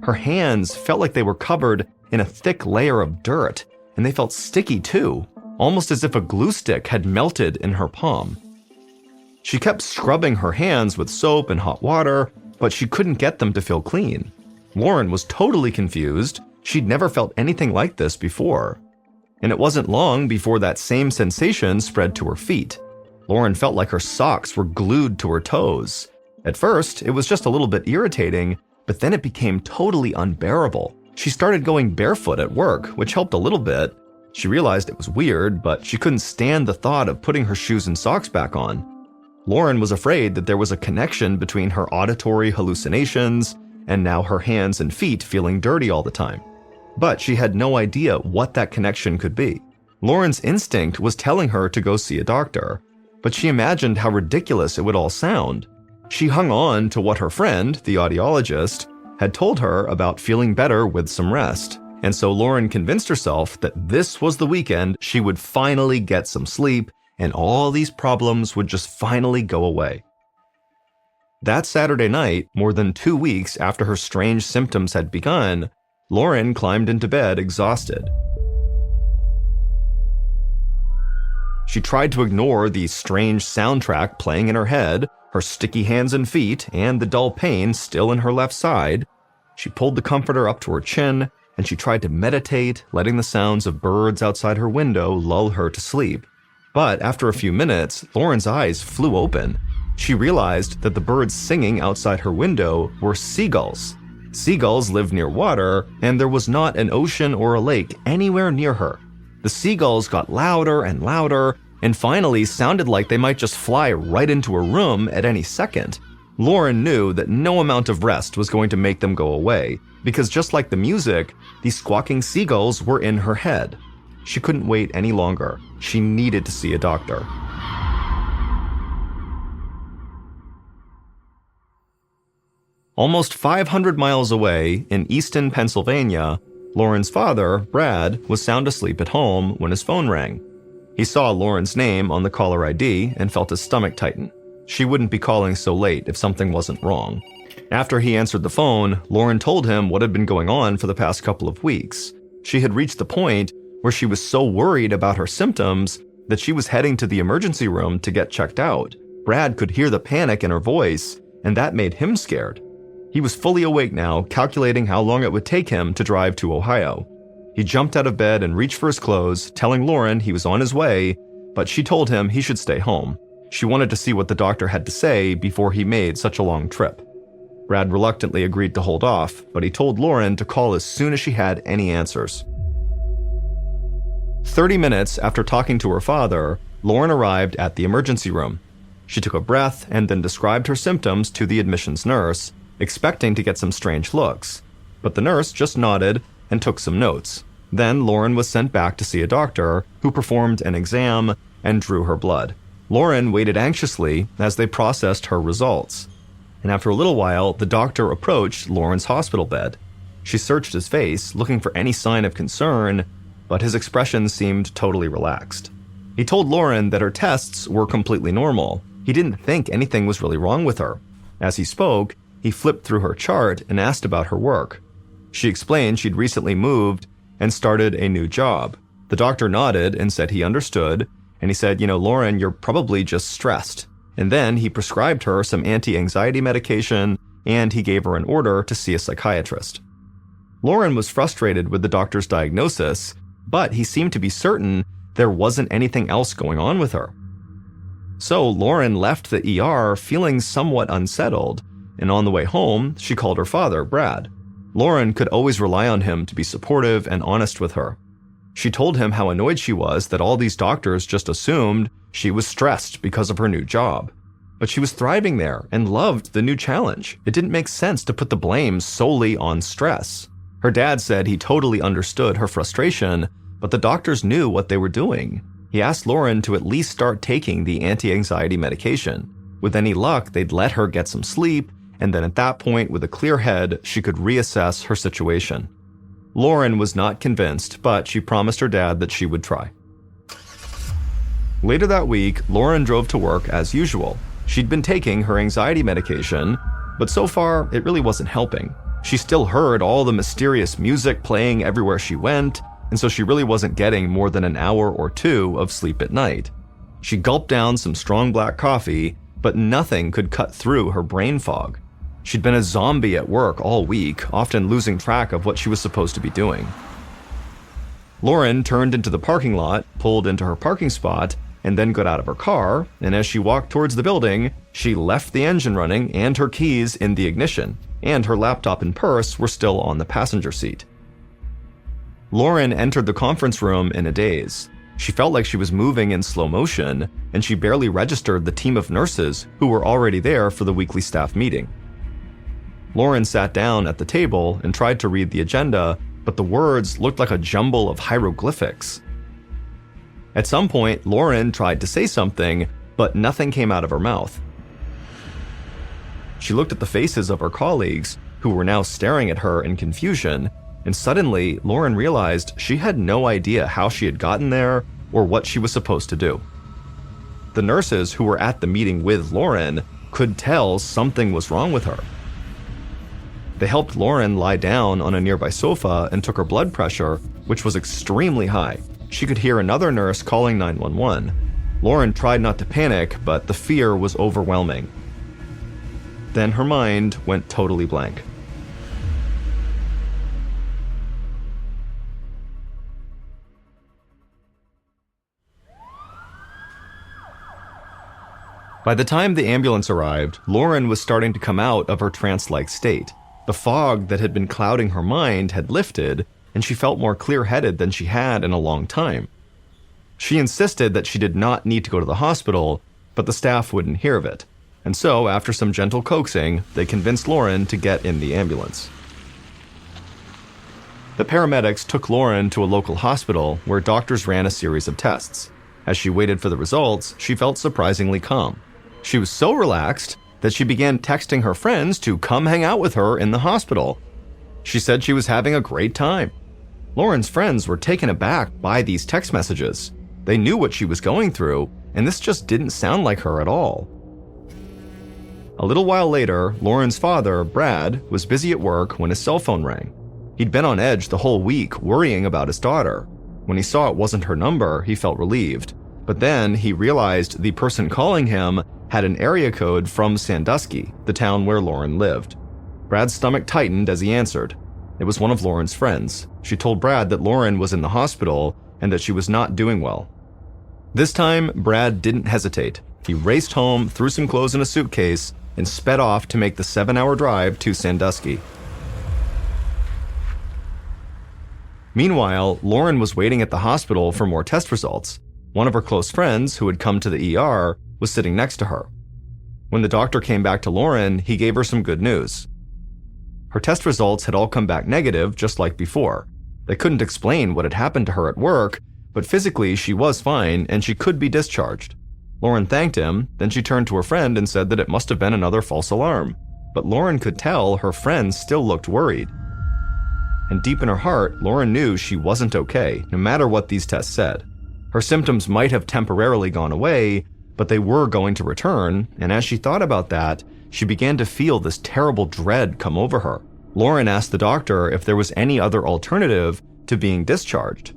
Her hands felt like they were covered in a thick layer of dirt, and they felt sticky too, almost as if a glue stick had melted in her palm. She kept scrubbing her hands with soap and hot water, but she couldn't get them to feel clean. Lauren was totally confused. She'd never felt anything like this before. And it wasn't long before that same sensation spread to her feet. Lauren felt like her socks were glued to her toes. At first, it was just a little bit irritating, but then it became totally unbearable. She started going barefoot at work, which helped a little bit. She realized it was weird, but she couldn't stand the thought of putting her shoes and socks back on. Lauren was afraid that there was a connection between her auditory hallucinations and now her hands and feet feeling dirty all the time. But she had no idea what that connection could be. Lauren's instinct was telling her to go see a doctor, but she imagined how ridiculous it would all sound. She hung on to what her friend, the audiologist, had told her about feeling better with some rest. And so Lauren convinced herself that this was the weekend she would finally get some sleep and all these problems would just finally go away. That Saturday night, more than 2 weeks after her strange symptoms had begun, Lauren climbed into bed exhausted. She tried to ignore the strange soundtrack playing in her head, her sticky hands and feet, and the dull pain still in her left side. She pulled the comforter up to her chin, and she tried to meditate, letting the sounds of birds outside her window lull her to sleep. But after a few minutes, Lauren's eyes flew open. She realized that the birds singing outside her window were seagulls. Seagulls live near water, and there was not an ocean or a lake anywhere near her. The seagulls got louder and louder, and finally sounded like they might just fly right into her room at any second. Lauren knew that no amount of rest was going to make them go away, because just like the music, these squawking seagulls were in her head. She couldn't wait any longer. She needed to see a doctor. Almost 500 miles away in Easton, Pennsylvania, Lauren's father, Brad, was sound asleep at home when his phone rang. He saw Lauren's name on the caller ID and felt his stomach tighten. She wouldn't be calling so late if something wasn't wrong. After he answered the phone, Lauren told him what had been going on for the past couple of weeks. She had reached the point where she was so worried about her symptoms that she was heading to the emergency room to get checked out. Brad could hear the panic in her voice, and that made him scared. He was fully awake now, calculating how long it would take him to drive to Ohio. He jumped out of bed and reached for his clothes, telling Lauren he was on his way, but she told him he should stay home. She wanted to see what the doctor had to say before he made such a long trip. Brad reluctantly agreed to hold off, but he told Lauren to call as soon as she had any answers. 30 minutes after talking to her father, Lauren arrived at the emergency room. She took a breath and then described her symptoms to the admissions nurse, expecting to get some strange looks. But the nurse just nodded and took some notes. Then Lauren was sent back to see a doctor who performed an exam and drew her blood. Lauren waited anxiously as they processed her results. And after a little while, the doctor approached Lauren's hospital bed. She searched his face, looking for any sign of concern, but his expression seemed totally relaxed. He told Lauren that her tests were completely normal. He didn't think anything was really wrong with her. As he spoke, he flipped through her chart and asked about her work. She explained she'd recently moved and started a new job. The doctor nodded and said he understood, and he said, Lauren, you're probably just stressed. And then he prescribed her some anti-anxiety medication, and he gave her an order to see a psychiatrist. Lauren was frustrated with the doctor's diagnosis, but he seemed to be certain there wasn't anything else going on with her. So Lauren left the ER feeling somewhat unsettled, and on the way home, she called her father, Brad. Lauren could always rely on him to be supportive and honest with her. She told him how annoyed she was that all these doctors just assumed she was stressed because of her new job. But she was thriving there and loved the new challenge. It didn't make sense to put the blame solely on stress. Her dad said he totally understood her frustration, but the doctors knew what they were doing. He asked Lauren to at least start taking the anti-anxiety medication. With any luck, they'd let her get some sleep, and then at that point, with a clear head, she could reassess her situation. Lauren was not convinced, but she promised her dad that she would try. Later that week, Lauren drove to work as usual. She'd been taking her anxiety medication, but so far, it really wasn't helping. She still heard all the mysterious music playing everywhere she went, and so she really wasn't getting more than an hour or two of sleep at night. She gulped down some strong black coffee, but nothing could cut through her brain fog. She'd been a zombie at work all week, often losing track of what she was supposed to be doing. Lauren turned into the parking lot, pulled into her parking spot, and then got out of her car, and as she walked towards the building, she left the engine running and her keys in the ignition, and her laptop and purse were still on the passenger seat. Lauren entered the conference room in a daze. She felt like she was moving in slow motion, and she barely registered the team of nurses who were already there for the weekly staff meeting. Lauren sat down at the table and tried to read the agenda, but the words looked like a jumble of hieroglyphics. At some point, Lauren tried to say something, but nothing came out of her mouth. She looked at the faces of her colleagues, who were now staring at her in confusion, and suddenly, Lauren realized she had no idea how she had gotten there or what she was supposed to do. The nurses who were at the meeting with Lauren could tell something was wrong with her. They helped Lauren lie down on a nearby sofa and took her blood pressure, which was extremely high. She could hear another nurse calling 911. Lauren tried not to panic, but the fear was overwhelming. Then her mind went totally blank. By the time the ambulance arrived, Lauren was starting to come out of her trance-like state. The fog that had been clouding her mind had lifted, and she felt more clear-headed than she had in a long time. She insisted that she did not need to go to the hospital, but the staff wouldn't hear of it. And so, after some gentle coaxing, they convinced Lauren to get in the ambulance. The paramedics took Lauren to a local hospital where doctors ran a series of tests. As she waited for the results, she felt surprisingly calm. She was so relaxed that she began texting her friends to come hang out with her in the hospital. She said she was having a great time. Lauren's friends were taken aback by these text messages. They knew what she was going through, and this just didn't sound like her at all. A little while later, Lauren's father, Brad, was busy at work when his cell phone rang. He'd been on edge the whole week, worrying about his daughter. When he saw it wasn't her number, he felt relieved. But then he realized the person calling him had an area code from Sandusky, the town where Lauren lived. Brad's stomach tightened as he answered. It was one of Lauren's friends. She told Brad that Lauren was in the hospital and that she was not doing well. This time, Brad didn't hesitate. He raced home, threw some clothes in a suitcase, and sped off to make the 7-hour drive to Sandusky. Meanwhile, Lauren was waiting at the hospital for more test results. One of her close friends, who had come to the ER, was sitting next to her. When the doctor came back to Lauren, he gave her some good news. Her test results had all come back negative, just like before. They couldn't explain what had happened to her at work, but physically she was fine and she could be discharged. Lauren thanked him, then she turned to her friend and said that it must have been another false alarm. But Lauren could tell her friend still looked worried. And deep in her heart, Lauren knew she wasn't okay, no matter what these tests said. Her symptoms might have temporarily gone away, but they were going to return, and as she thought about that, she began to feel this terrible dread come over her. Lauren asked the doctor if there was any other alternative to being discharged.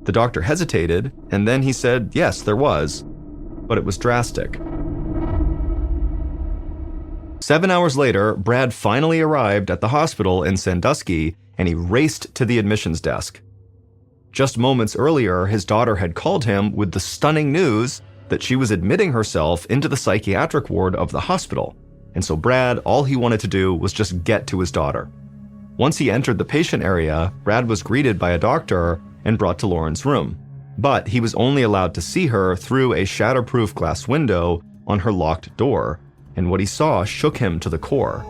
The doctor hesitated, and then he said yes, there was, but it was drastic. 7 hours later, Brad finally arrived at the hospital in Sandusky, and he raced to the admissions desk. Just moments earlier, his daughter had called him with the stunning news that she was admitting herself into the psychiatric ward of the hospital, and so Brad, all he wanted to do was just get to his daughter. Once he entered the patient area, Brad was greeted by a doctor and brought to Lauren's room, but he was only allowed to see her through a shatterproof glass window on her locked door, and what he saw shook him to the core.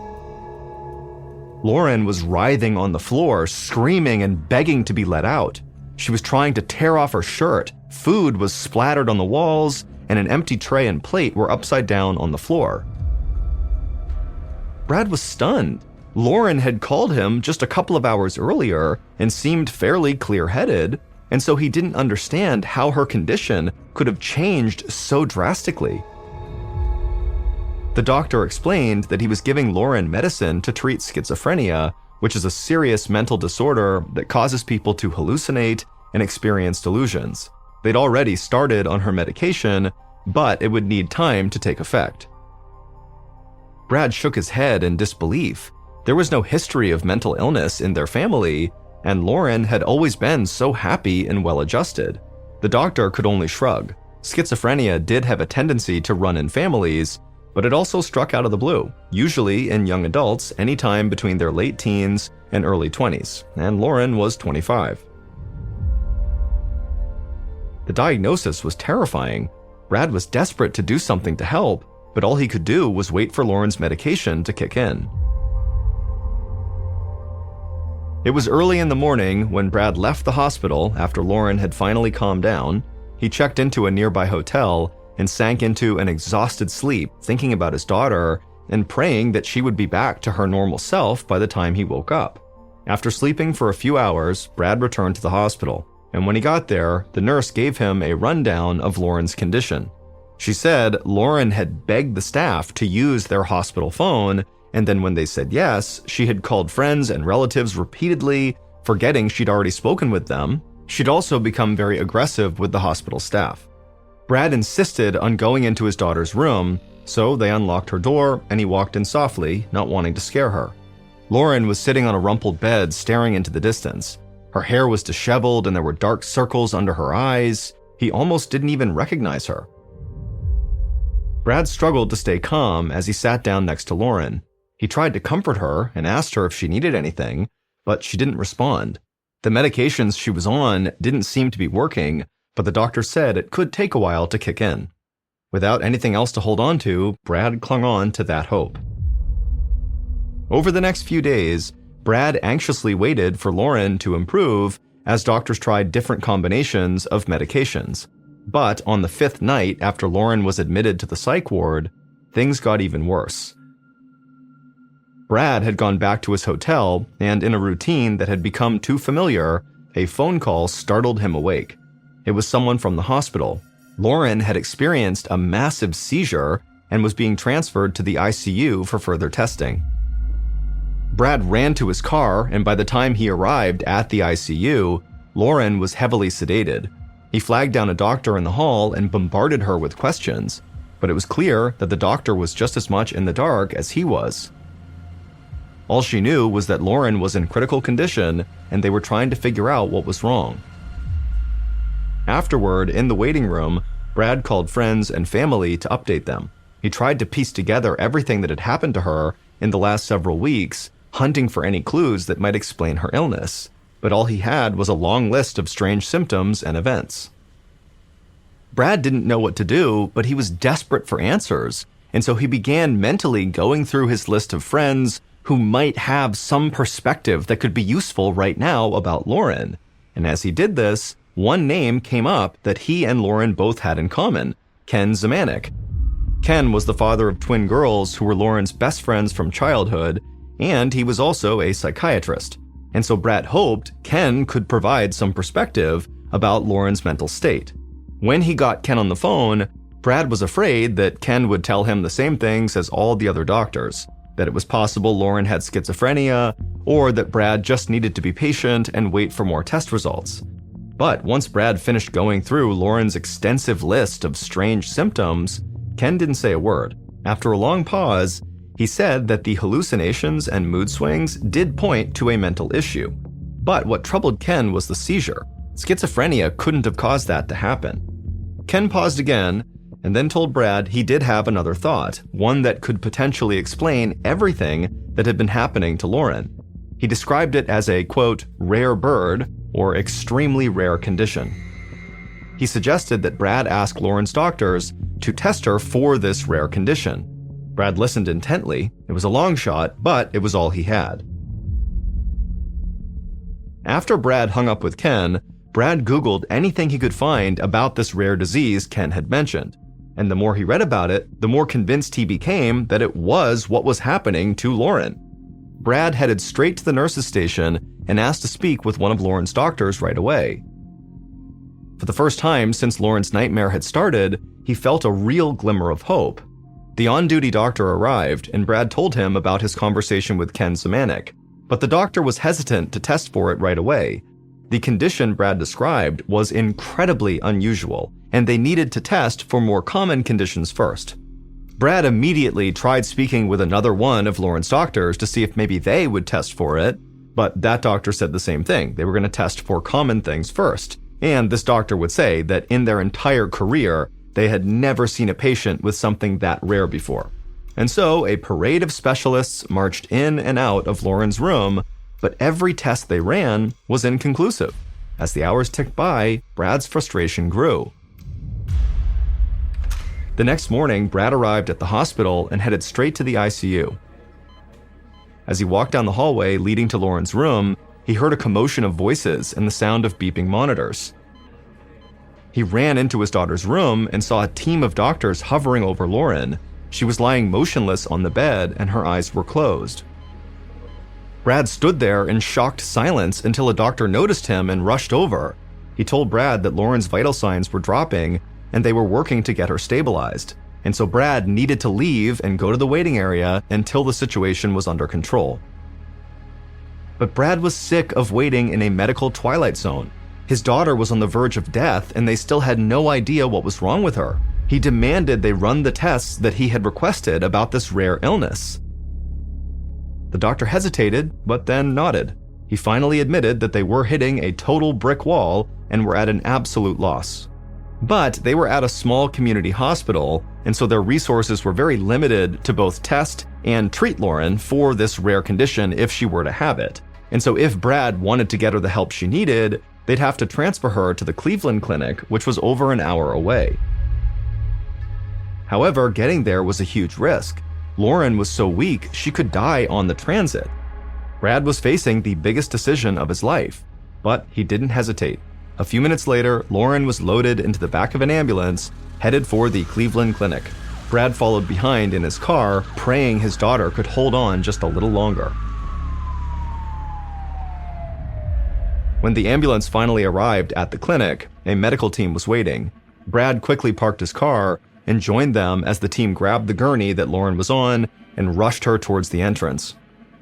Lauren was writhing on the floor, screaming and begging to be let out. She was trying to tear off her shirt, food was splattered on the walls, and an empty tray and plate were upside down on the floor. Brad was stunned. Lauren had called him just a couple of hours earlier and seemed fairly clear-headed, and so he didn't understand how her condition could have changed so drastically. The doctor explained that he was giving Lauren medicine to treat schizophrenia, which is a serious mental disorder that causes people to hallucinate and experience delusions. They'd already started on her medication, but it would need time to take effect. Brad shook his head in disbelief. There was no history of mental illness in their family, and Lauren had always been so happy and well-adjusted. The doctor could only shrug. Schizophrenia did have a tendency to run in families, but it also struck out of the blue, usually in young adults anytime between their late teens and early 20s, and Lauren was 25. The diagnosis was terrifying. Brad was desperate to do something to help, but all he could do was wait for Lauren's medication to kick in. It was early in the morning when Brad left the hospital after Lauren had finally calmed down. He checked into a nearby hotel and sank into an exhausted sleep, thinking about his daughter and praying that she would be back to her normal self by the time he woke up. After sleeping for a few hours, Brad returned to the hospital, and when he got there, the nurse gave him a rundown of Lauren's condition. She said Lauren had begged the staff to use their hospital phone, and then when they said yes, she had called friends and relatives repeatedly, forgetting she'd already spoken with them. She'd also become very aggressive with the hospital staff. Brad insisted on going into his daughter's room, so they unlocked her door and he walked in softly, not wanting to scare her. Lauren was sitting on a rumpled bed staring into the distance. Her hair was disheveled and there were dark circles under her eyes. He almost didn't even recognize her. Brad struggled to stay calm as he sat down next to Lauren. He tried to comfort her and asked her if she needed anything, but she didn't respond. The medications she was on didn't seem to be working, but the doctor said it could take a while to kick in. Without anything else to hold on to, Brad clung on to that hope. Over the next few days, Brad anxiously waited for Lauren to improve as doctors tried different combinations of medications. But on the 5th night after Lauren was admitted to the psych ward, things got even worse. Brad had gone back to his hotel, and in a routine that had become too familiar, a phone call startled him awake. It was someone from the hospital. Lauren had experienced a massive seizure and was being transferred to the ICU for further testing. Brad ran to his car, and by the time he arrived at the ICU, Lauren was heavily sedated. He flagged down a doctor in the hall and bombarded her with questions, but it was clear that the doctor was just as much in the dark as he was. All she knew was that Lauren was in critical condition and they were trying to figure out what was wrong. Afterward, in the waiting room, Brad called friends and family to update them. He tried to piece together everything that had happened to her in the last several weeks, hunting for any clues that might explain her illness, but all he had was a long list of strange symptoms and events. Brad didn't know what to do, but he was desperate for answers, and so he began mentally going through his list of friends who might have some perspective that could be useful right now about Lauren. And as he did this, one name came up that he and Lauren both had in common: Ken Zemanek. Ken was the father of twin girls who were Lauren's best friends from childhood, and he was also a psychiatrist. And so Brad hoped Ken could provide some perspective about Lauren's mental state. When he got Ken on the phone, Brad was afraid that Ken would tell him the same things as all the other doctors, that it was possible Lauren had schizophrenia, or that Brad just needed to be patient and wait for more test results. But once Brad finished going through Lauren's extensive list of strange symptoms, Ken didn't say a word. After a long pause, he said that the hallucinations and mood swings did point to a mental issue. But what troubled Ken was the seizure. Schizophrenia couldn't have caused that to happen. Ken paused again, and then told Brad he did have another thought, one that could potentially explain everything that had been happening to Lauren. He described it as a, quote, rare bird, or extremely rare condition. He suggested that Brad ask Lauren's doctors to test her for this rare condition. Brad listened intently. It was a long shot, but it was all he had. After Brad hung up with Ken, Brad Googled anything he could find about this rare disease Ken had mentioned. And the more he read about it, the more convinced he became that it was what was happening to Lauren. Brad headed straight to the nurse's station and asked to speak with one of Lauren's doctors right away. For the first time since Lauren's nightmare had started, he felt a real glimmer of hope. The on-duty doctor arrived, and Brad told him about his conversation with Ken Zemanek, but the doctor was hesitant to test for it right away. The condition Brad described was incredibly unusual, and they needed to test for more common conditions first. Brad immediately tried speaking with another one of Lauren's doctors to see if maybe they would test for it, but that doctor said the same thing. They were going to test for common things first, and this doctor would say that in their entire career, they had never seen a patient with something that rare before. And so a parade of specialists marched in and out of Lauren's room, but every test they ran was inconclusive. As the hours ticked by, Brad's frustration grew. The next morning, Brad arrived at the hospital and headed straight to the ICU. As he walked down the hallway leading to Lauren's room, he heard a commotion of voices and the sound of beeping monitors. He ran into his daughter's room and saw a team of doctors hovering over Lauren. She was lying motionless on the bed and her eyes were closed. Brad stood there in shocked silence until a doctor noticed him and rushed over. He told Brad that Lauren's vital signs were dropping and they were working to get her stabilized. And so Brad needed to leave and go to the waiting area until the situation was under control. But Brad was sick of waiting in a medical twilight zone. His daughter was on the verge of death and they still had no idea what was wrong with her. He demanded they run the tests that he had requested about this rare illness. The doctor hesitated, but then nodded. He finally admitted that they were hitting a total brick wall and were at an absolute loss. But they were at a small community hospital, and so their resources were very limited to both test and treat Lauren for this rare condition if she were to have it. And so if Brad wanted to get her the help she needed, they'd have to transfer her to the Cleveland clinic, which was over an hour away. However, getting there was a huge risk. Lauren was so weak she could die on the transit. Brad was facing the biggest decision of his life, but he didn't hesitate. A few minutes later, Lauren was loaded into the back of an ambulance, headed for the Cleveland clinic. Brad followed behind in his car, praying his daughter could hold on just a little longer. When the ambulance finally arrived at the clinic, a medical team was waiting. Brad quickly parked his car and joined them as the team grabbed the gurney that Lauren was on and rushed her towards the entrance.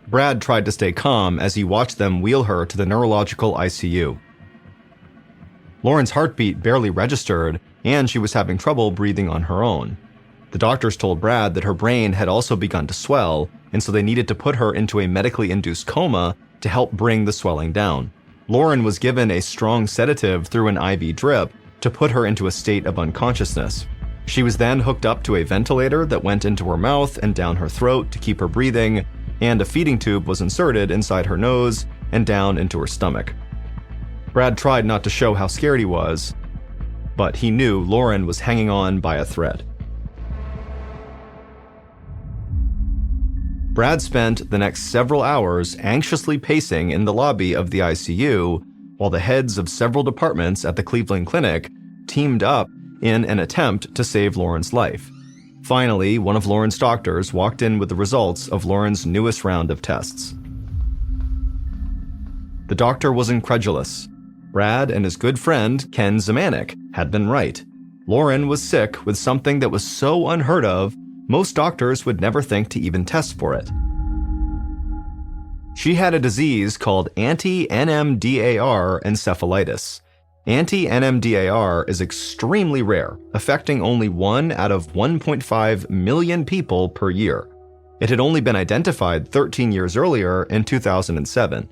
Brad tried to stay calm as he watched them wheel her to the neurological ICU. Lauren's heartbeat barely registered, and she was having trouble breathing on her own. The doctors told Brad that her brain had also begun to swell, and so they needed to put her into a medically induced coma to help bring the swelling down. Lauren was given a strong sedative through an IV drip to put her into a state of unconsciousness. She was then hooked up to a ventilator that went into her mouth and down her throat to keep her breathing, and a feeding tube was inserted inside her nose and down into her stomach. Brad tried not to show how scared he was, but he knew Lauren was hanging on by a thread. Brad spent the next several hours anxiously pacing in the lobby of the ICU, while the heads of several departments at the Cleveland Clinic teamed up in an attempt to save Lauren's life. Finally, one of Lauren's doctors walked in with the results of Lauren's newest round of tests. The doctor was incredulous. Brad and his good friend, Ken Zemanek, had been right. Lauren was sick with something that was so unheard of, most doctors would never think to even test for it. She had a disease called anti-NMDAR encephalitis. Anti-NMDAR is extremely rare, affecting only 1 out of 1.5 million people per year. It had only been identified 13 years earlier in 2007.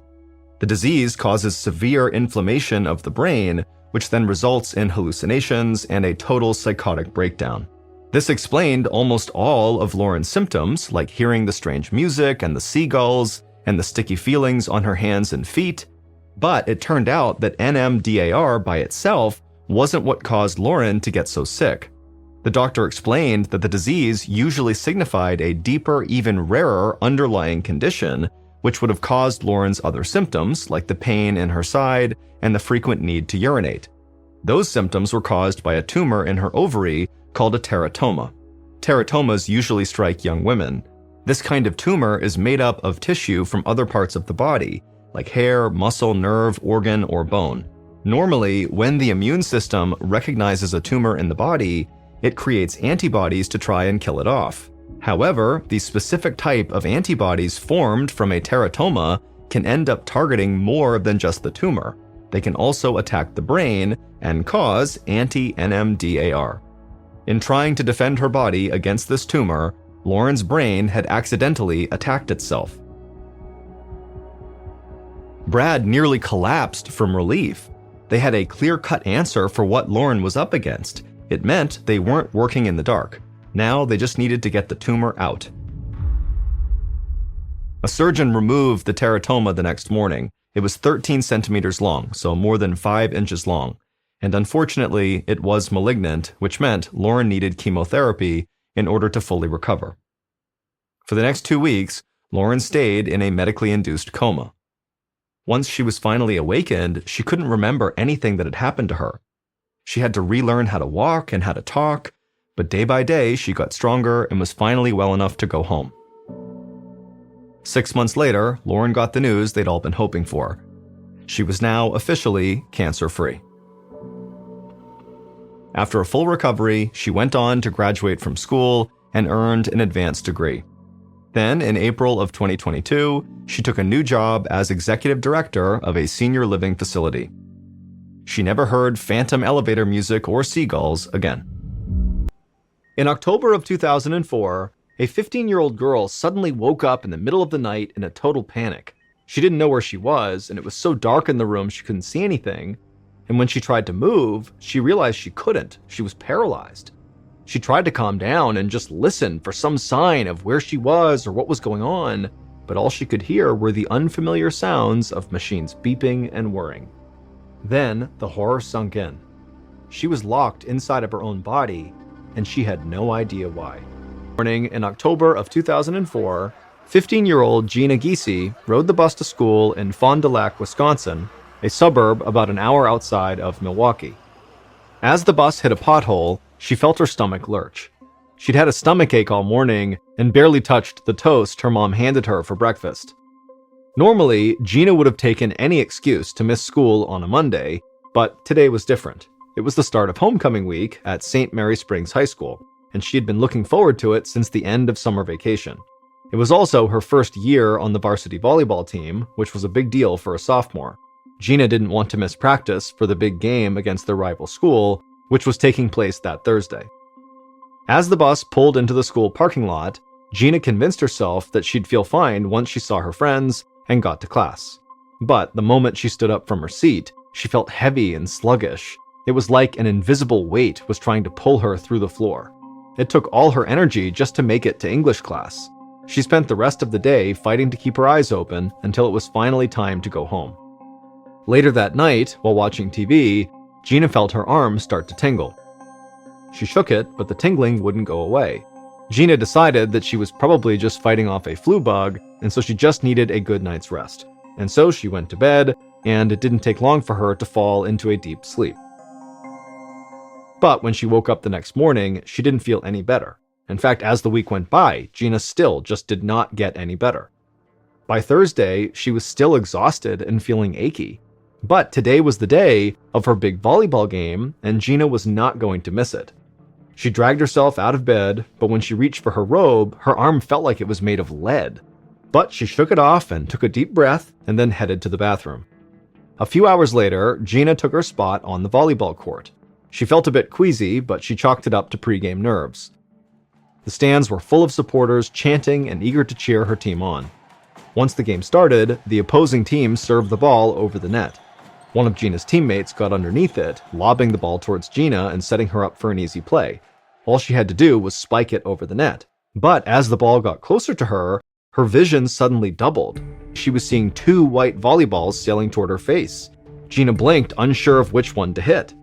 The disease causes severe inflammation of the brain, which then results in hallucinations and a total psychotic breakdown. This explained almost all of Lauren's symptoms, like hearing the strange music and the seagulls and the sticky feelings on her hands and feet. But it turned out that NMDAR by itself wasn't what caused Lauren to get so sick. The doctor explained that the disease usually signified a deeper, even rarer underlying condition, which would have caused Lauren's other symptoms, like the pain in her side and the frequent need to urinate. Those symptoms were caused by a tumor in her ovary called a teratoma. Teratomas usually strike young women. This kind of tumor is made up of tissue from other parts of the body, like hair, muscle, nerve, organ, or bone. Normally, when the immune system recognizes a tumor in the body, it creates antibodies to try and kill it off. However, the specific type of antibodies formed from a teratoma can end up targeting more than just the tumor. They can also attack the brain and cause anti-NMDAR. In trying to defend her body against this tumor, Lauren's brain had accidentally attacked itself. Brad nearly collapsed from relief. They had a clear-cut answer for what Lauren was up against. It meant they weren't working in the dark. Now they just needed to get the tumor out. A surgeon removed the teratoma the next morning. It was 13 centimeters long, so more than 5 inches long. And unfortunately, it was malignant, which meant Lauren needed chemotherapy in order to fully recover. For the next 2 weeks, Lauren stayed in a medically induced coma. Once she was finally awakened, she couldn't remember anything that had happened to her. She had to relearn how to walk and how to talk, but day by day she got stronger and was finally well enough to go home. 6 months later, Lauren got the news they'd all been hoping for. She was now officially cancer-free. After a full recovery, she went on to graduate from school and earned an advanced degree. Then, in April of 2022, she took a new job as executive director of a senior living facility. She never heard phantom elevator music or seagulls again. In October of 2004, a 15-year-old girl suddenly woke up in the middle of the night in a total panic. She didn't know where she was, and it was so dark in the room she couldn't see anything. And when she tried to move, she realized she couldn't. She was paralyzed. She tried to calm down and just listen for some sign of where she was or what was going on, but all she could hear were the unfamiliar sounds of machines beeping and whirring. Then the horror sunk in. She was locked inside of her own body, and she had no idea why. Morning in October of 2004, 15-year-old Gina Giese rode the bus to school in Fond du Lac, Wisconsin, a suburb about an hour outside of Milwaukee. As the bus hit a pothole, she felt her stomach lurch. She'd had a stomachache all morning and barely touched the toast her mom handed her for breakfast. Normally, Gina would have taken any excuse to miss school on a Monday, but today was different. It was the start of homecoming week at St. Mary Springs High School, and she had been looking forward to it since the end of summer vacation. It was also her first year on the varsity volleyball team, which was a big deal for a sophomore. Gina didn't want to miss practice for the big game against their rival school, which was taking place that Thursday. As the bus pulled into the school parking lot, Gina convinced herself that she'd feel fine once she saw her friends and got to class. But the moment she stood up from her seat, she felt heavy and sluggish. It was like an invisible weight was trying to pull her through the floor. It took all her energy just to make it to English class. She spent the rest of the day fighting to keep her eyes open until it was finally time to go home. Later that night, while watching TV, Gina felt her arm start to tingle. She shook it, but the tingling wouldn't go away. Gina decided that she was probably just fighting off a flu bug, and so she just needed a good night's rest. And so she went to bed and it didn't take long for her to fall into a deep sleep. But when she woke up the next morning, she didn't feel any better. In fact, as the week went by, Gina still just did not get any better. By Thursday, she was still exhausted and feeling achy. But today was the day of her big volleyball game, and Gina was not going to miss it. She dragged herself out of bed, but when she reached for her robe, her arm felt like it was made of lead. But she shook it off and took a deep breath and then headed to the bathroom. A few hours later, Gina took her spot on the volleyball court. She felt a bit queasy, but she chalked it up to pregame nerves. The stands were full of supporters chanting and eager to cheer her team on. Once the game started, the opposing team served the ball over the net. One of Gina's teammates got underneath it, lobbing the ball towards Gina and setting her up for an easy play. All she had to do was spike it over the net. But as the ball got closer to her, her vision suddenly doubled. She was seeing 2 white volleyballs sailing toward her face. Gina blinked, unsure of which one to hit.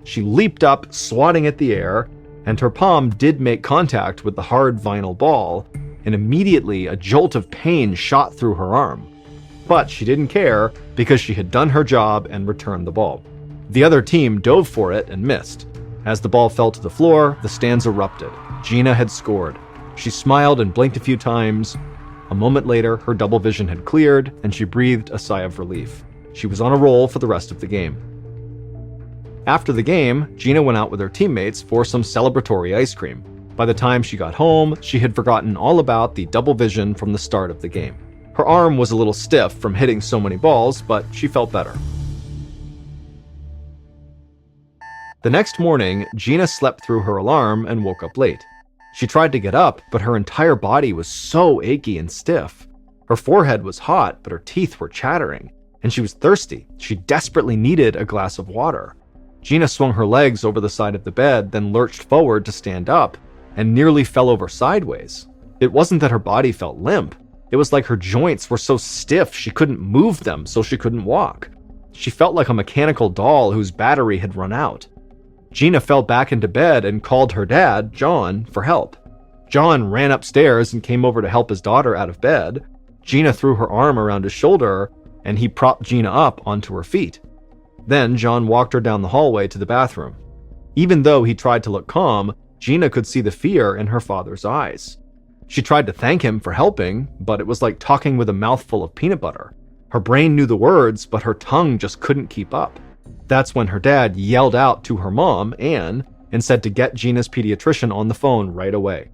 She leaped up, swatting at the air, and her palm did make contact with the hard vinyl ball, and immediately a jolt of pain shot through her arm. But she didn't care because she had done her job and returned the ball. The other team dove for it and missed. As the ball fell to the floor, the stands erupted. Gina had scored. She smiled and blinked a few times. A moment later, her double vision had cleared, and she breathed a sigh of relief. She was on a roll for the rest of the game. After the game, Gina went out with her teammates for some celebratory ice cream. By the time she got home, she had forgotten all about the double vision from the start of the game. Her arm was a little stiff from hitting so many balls, but she felt better. The next morning, Gina slept through her alarm and woke up late. She tried to get up, but her entire body was so achy and stiff. Her forehead was hot, but her teeth were chattering, and she was thirsty. She desperately needed a glass of water. Gina swung her legs over the side of the bed, then lurched forward to stand up, and nearly fell over sideways. It wasn't that her body felt limp. It was like her joints were so stiff she couldn't move them, so she couldn't walk. She felt like a mechanical doll whose battery had run out. Gina fell back into bed and called her dad, John, for help. John ran upstairs and came over to help his daughter out of bed. Gina threw her arm around his shoulder, and he propped Gina up onto her feet. Then John walked her down the hallway to the bathroom. Even though he tried to look calm, Gina could see the fear in her father's eyes. She tried to thank him for helping, but it was like talking with a mouthful of peanut butter. Her brain knew the words, but her tongue just couldn't keep up. That's when her dad yelled out to her mom, Anne, and said to get Gina's pediatrician on the phone right away.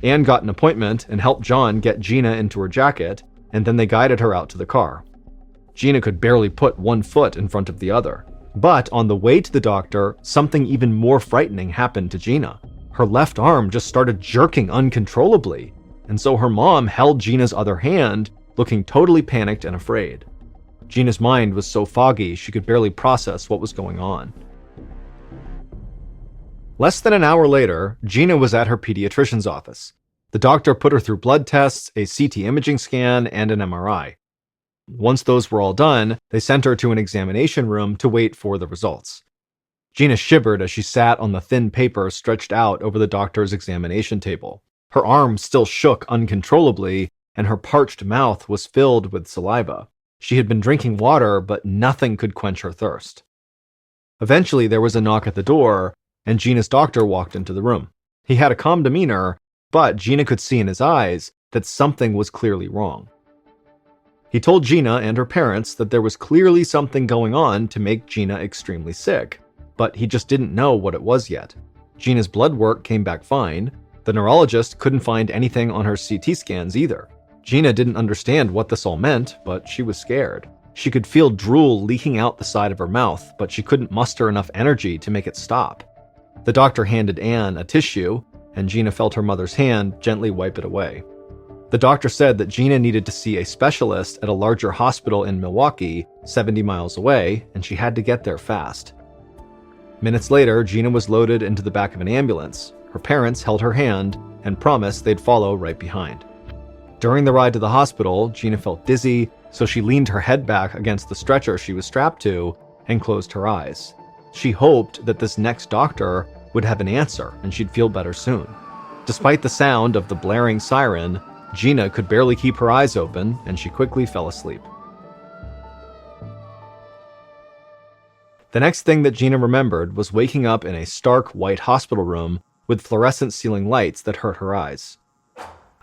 Anne got an appointment and helped John get Gina into her jacket, and then they guided her out to the car. Gina could barely put one foot in front of the other. But on the way to the doctor, something even more frightening happened to Gina. Her left arm just started jerking uncontrollably, and so her mom held Gina's other hand, looking totally panicked and afraid. Gina's mind was so foggy she could barely process what was going on. Less than an hour later, Gina was at her pediatrician's office. The doctor put her through blood tests, a CT imaging scan, and an MRI. Once those were all done, they sent her to an examination room to wait for the results. Gina shivered as she sat on the thin paper stretched out over the doctor's examination table. Her arm still shook uncontrollably, and her parched mouth was filled with saliva. She had been drinking water, but nothing could quench her thirst. Eventually, there was a knock at the door, and Gina's doctor walked into the room. He had a calm demeanor, but Gina could see in his eyes that something was clearly wrong. He told Gina and her parents that there was clearly something going on to make Gina extremely sick, but he just didn't know what it was yet. Gina's blood work came back fine. The neurologist couldn't find anything on her CT scans either. Gina didn't understand what this all meant, but she was scared. She could feel drool leaking out the side of her mouth, but she couldn't muster enough energy to make it stop. The doctor handed Anne a tissue, and Gina felt her mother's hand gently wipe it away. The doctor said that Gina needed to see a specialist at a larger hospital in Milwaukee, 70 miles away, and she had to get there fast. Minutes later, Gina was loaded into the back of an ambulance. Her parents held her hand and promised they'd follow right behind. During the ride to the hospital, Gina felt dizzy, so she leaned her head back against the stretcher she was strapped to and closed her eyes. She hoped that this next doctor would have an answer and she'd feel better soon. Despite the sound of the blaring siren, Gina could barely keep her eyes open, and she quickly fell asleep. The next thing that Gina remembered was waking up in a stark white hospital room with fluorescent ceiling lights that hurt her eyes.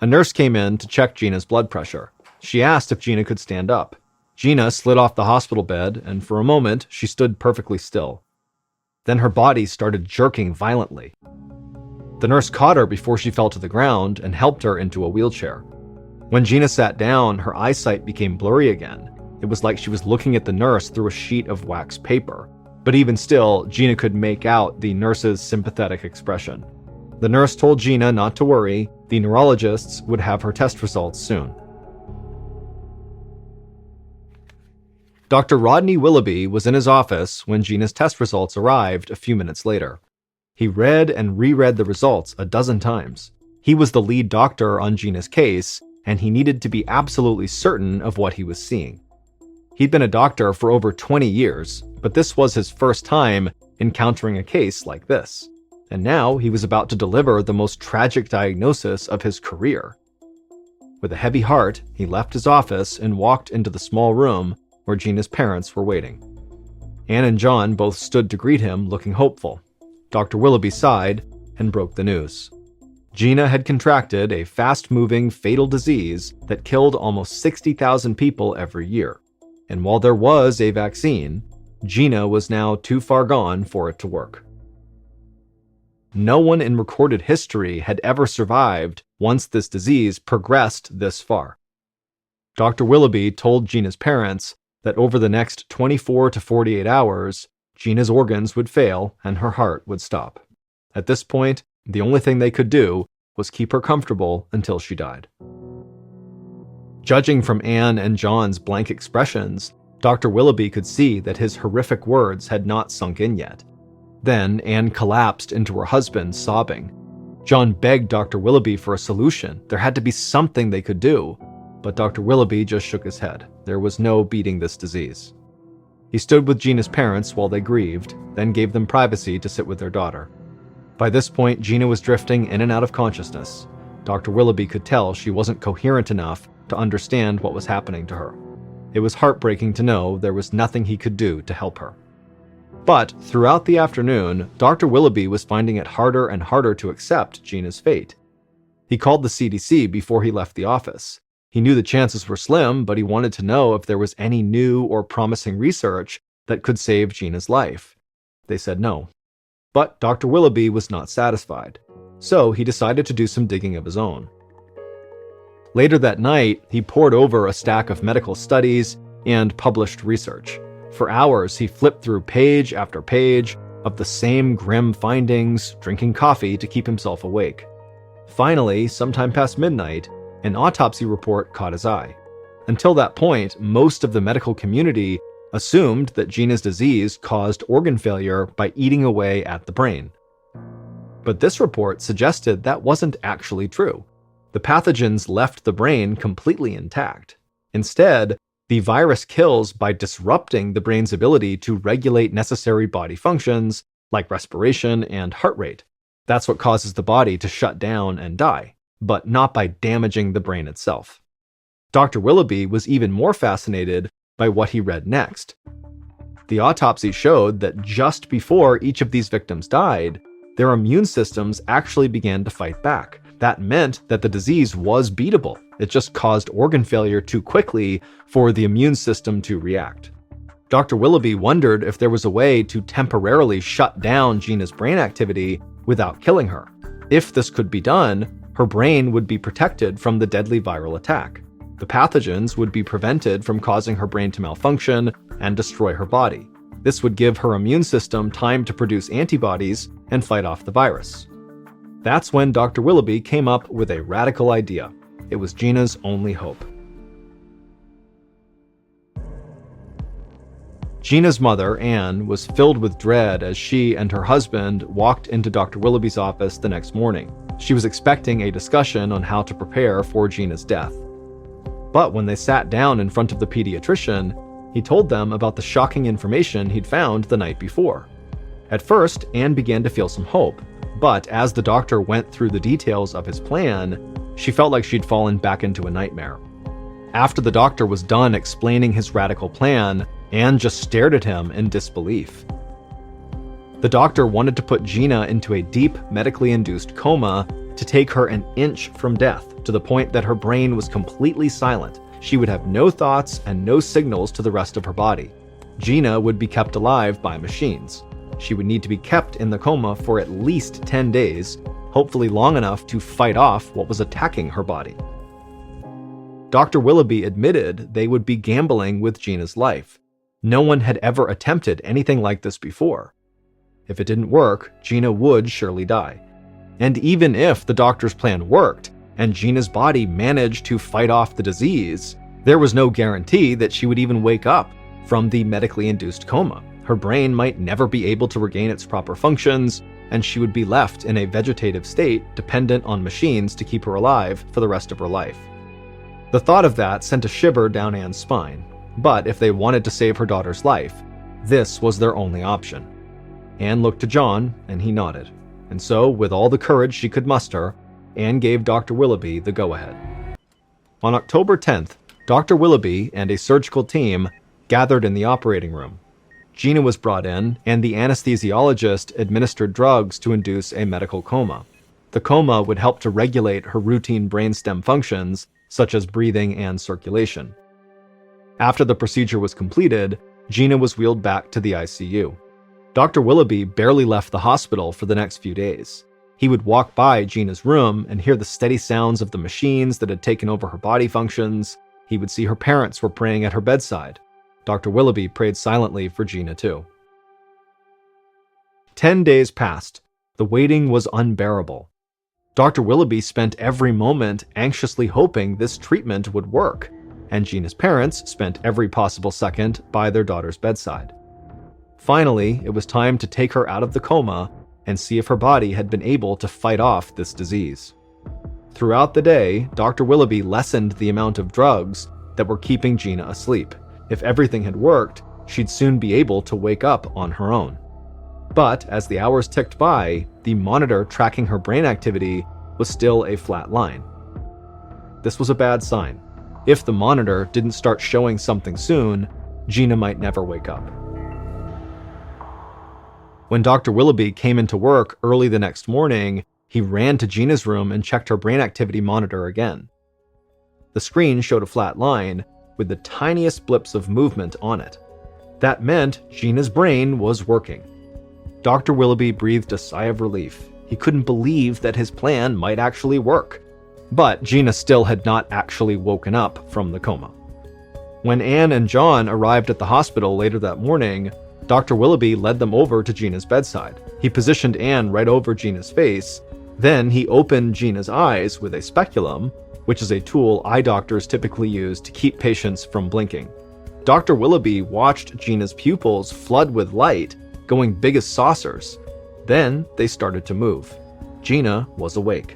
A nurse came in to check Gina's blood pressure. She asked if Gina could stand up. Gina slid off the hospital bed, and for a moment, she stood perfectly still. Then her body started jerking violently. The nurse caught her before she fell to the ground and helped her into a wheelchair. When Gina sat down, her eyesight became blurry again. It was like she was looking at the nurse through a sheet of wax paper. But even still, Gina could make out the nurse's sympathetic expression. The nurse told Gina not to worry. The neurologists would have her test results soon. Dr. Rodney Willoughby was in his office when Gina's test results arrived a few minutes later. He read and reread the results a dozen times. He was the lead doctor on Gina's case, and he needed to be absolutely certain of what he was seeing. He'd been a doctor for over 20 years, but this was his first time encountering a case like this. And now he was about to deliver the most tragic diagnosis of his career. With a heavy heart, he left his office and walked into the small room where Gina's parents were waiting. Anne and John both stood to greet him, looking hopeful. Dr. Willoughby sighed and broke the news. Gina had contracted a fast-moving, fatal disease that killed almost 60,000 people every year. And while there was a vaccine, Gina was now too far gone for it to work. No one in recorded history had ever survived once this disease progressed this far. Dr. Willoughby told Gina's parents that over the next 24 to 48 hours, Gina's organs would fail and her heart would stop. At this point, the only thing they could do was keep her comfortable until she died. Judging from Anne and John's blank expressions, Dr. Willoughby could see that his horrific words had not sunk in yet. Then Anne collapsed into her husband, sobbing. John begged Dr. Willoughby for a solution. There had to be something they could do. But Dr. Willoughby just shook his head. There was no beating this disease. He stood with Gina's parents while they grieved, then gave them privacy to sit with their daughter. By this point, Gina was drifting in and out of consciousness. Dr. Willoughby could tell she wasn't coherent enough to understand what was happening to her. It was heartbreaking to know there was nothing he could do to help her. But throughout the afternoon, Dr. Willoughby was finding it harder and harder to accept Gina's fate. He called the CDC before he left the office. He knew the chances were slim, but he wanted to know if there was any new or promising research that could save Gina's life. They said no. But Dr. Willoughby was not satisfied, so he decided to do some digging of his own. Later that night, he pored over a stack of medical studies and published research. For hours, he flipped through page after page of the same grim findings, drinking coffee to keep himself awake. Finally, sometime past midnight, an autopsy report caught his eye. Until that point, most of the medical community assumed that Gina's disease caused organ failure by eating away at the brain. But this report suggested that wasn't actually true. The pathogens left the brain completely intact. Instead, the virus kills by disrupting the brain's ability to regulate necessary body functions like respiration and heart rate. That's what causes the body to shut down and die, but not by damaging the brain itself. Dr. Willoughby was even more fascinated by what he read next. The autopsy showed that just before each of these victims died, their immune systems actually began to fight back. That meant that the disease was beatable. It just caused organ failure too quickly for the immune system to react. Dr. Willoughby wondered if there was a way to temporarily shut down Gina's brain activity without killing her. If this could be done, her brain would be protected from the deadly viral attack. The pathogens would be prevented from causing her brain to malfunction and destroy her body. This would give her immune system time to produce antibodies and fight off the virus. That's when Dr. Willoughby came up with a radical idea. It was Gina's only hope. Gina's mother, Anne, was filled with dread as she and her husband walked into Dr. Willoughby's office the next morning. She was expecting a discussion on how to prepare for Gina's death. But when they sat down in front of the pediatrician, he told them about the shocking information he'd found the night before. At first, Anne began to feel some hope, but as the doctor went through the details of his plan, she felt like she'd fallen back into a nightmare. After the doctor was done explaining his radical plan, Anne just stared at him in disbelief. The doctor wanted to put Gina into a deep, medically induced coma to take her an inch from death, to the point that her brain was completely silent. She would have no thoughts and no signals to the rest of her body. Gina would be kept alive by machines. She would need to be kept in the coma for at least 10 days, hopefully long enough to fight off what was attacking her body. Dr. Willoughby admitted they would be gambling with Gina's life. No one had ever attempted anything like this before. If it didn't work, Gina would surely die. And even if the doctor's plan worked, and Gina's body managed to fight off the disease, there was no guarantee that she would even wake up from the medically induced coma. Her brain might never be able to regain its proper functions, and she would be left in a vegetative state dependent on machines to keep her alive for the rest of her life. The thought of that sent a shiver down Anne's spine, but if they wanted to save her daughter's life, this was their only option. Anne looked to John, and he nodded. And so, with all the courage she could muster, Anne gave Dr. Willoughby the go-ahead. On October 10th, Dr. Willoughby and a surgical team gathered in the operating room. Gina was brought in, and the anesthesiologist administered drugs to induce a medical coma. The coma would help to regulate her routine brainstem functions, such as breathing and circulation. After the procedure was completed, Gina was wheeled back to the ICU. Dr. Willoughby barely left the hospital for the next few days. He would walk by Gina's room and hear the steady sounds of the machines that had taken over her body functions. He would see her parents were praying at her bedside. Dr. Willoughby prayed silently for Gina too. 10 days passed. The waiting was unbearable. Dr. Willoughby spent every moment anxiously hoping this treatment would work, and Gina's parents spent every possible second by their daughter's bedside. Finally, it was time to take her out of the coma and see if her body had been able to fight off this disease. Throughout the day, Dr. Willoughby lessened the amount of drugs that were keeping Gina asleep. If everything had worked, she'd soon be able to wake up on her own. But as the hours ticked by, the monitor tracking her brain activity was still a flat line. This was a bad sign. If the monitor didn't start showing something soon, Gina might never wake up. When Dr. Willoughby came into work early the next morning, he ran to Gina's room and checked her brain activity monitor again. The screen showed a flat line with the tiniest blips of movement on it. That meant Gina's brain was working. Dr. Willoughby breathed a sigh of relief. He couldn't believe that his plan might actually work. But Gina still had not actually woken up from the coma. When Anne and John arrived at the hospital later that morning, Dr. Willoughby led them over to Gina's bedside. He positioned Anne right over Gina's face. Then he opened Gina's eyes with a speculum, which is a tool eye doctors typically use to keep patients from blinking. Dr. Willoughby watched Gina's pupils flood with light, going big as saucers. Then they started to move. Gina was awake.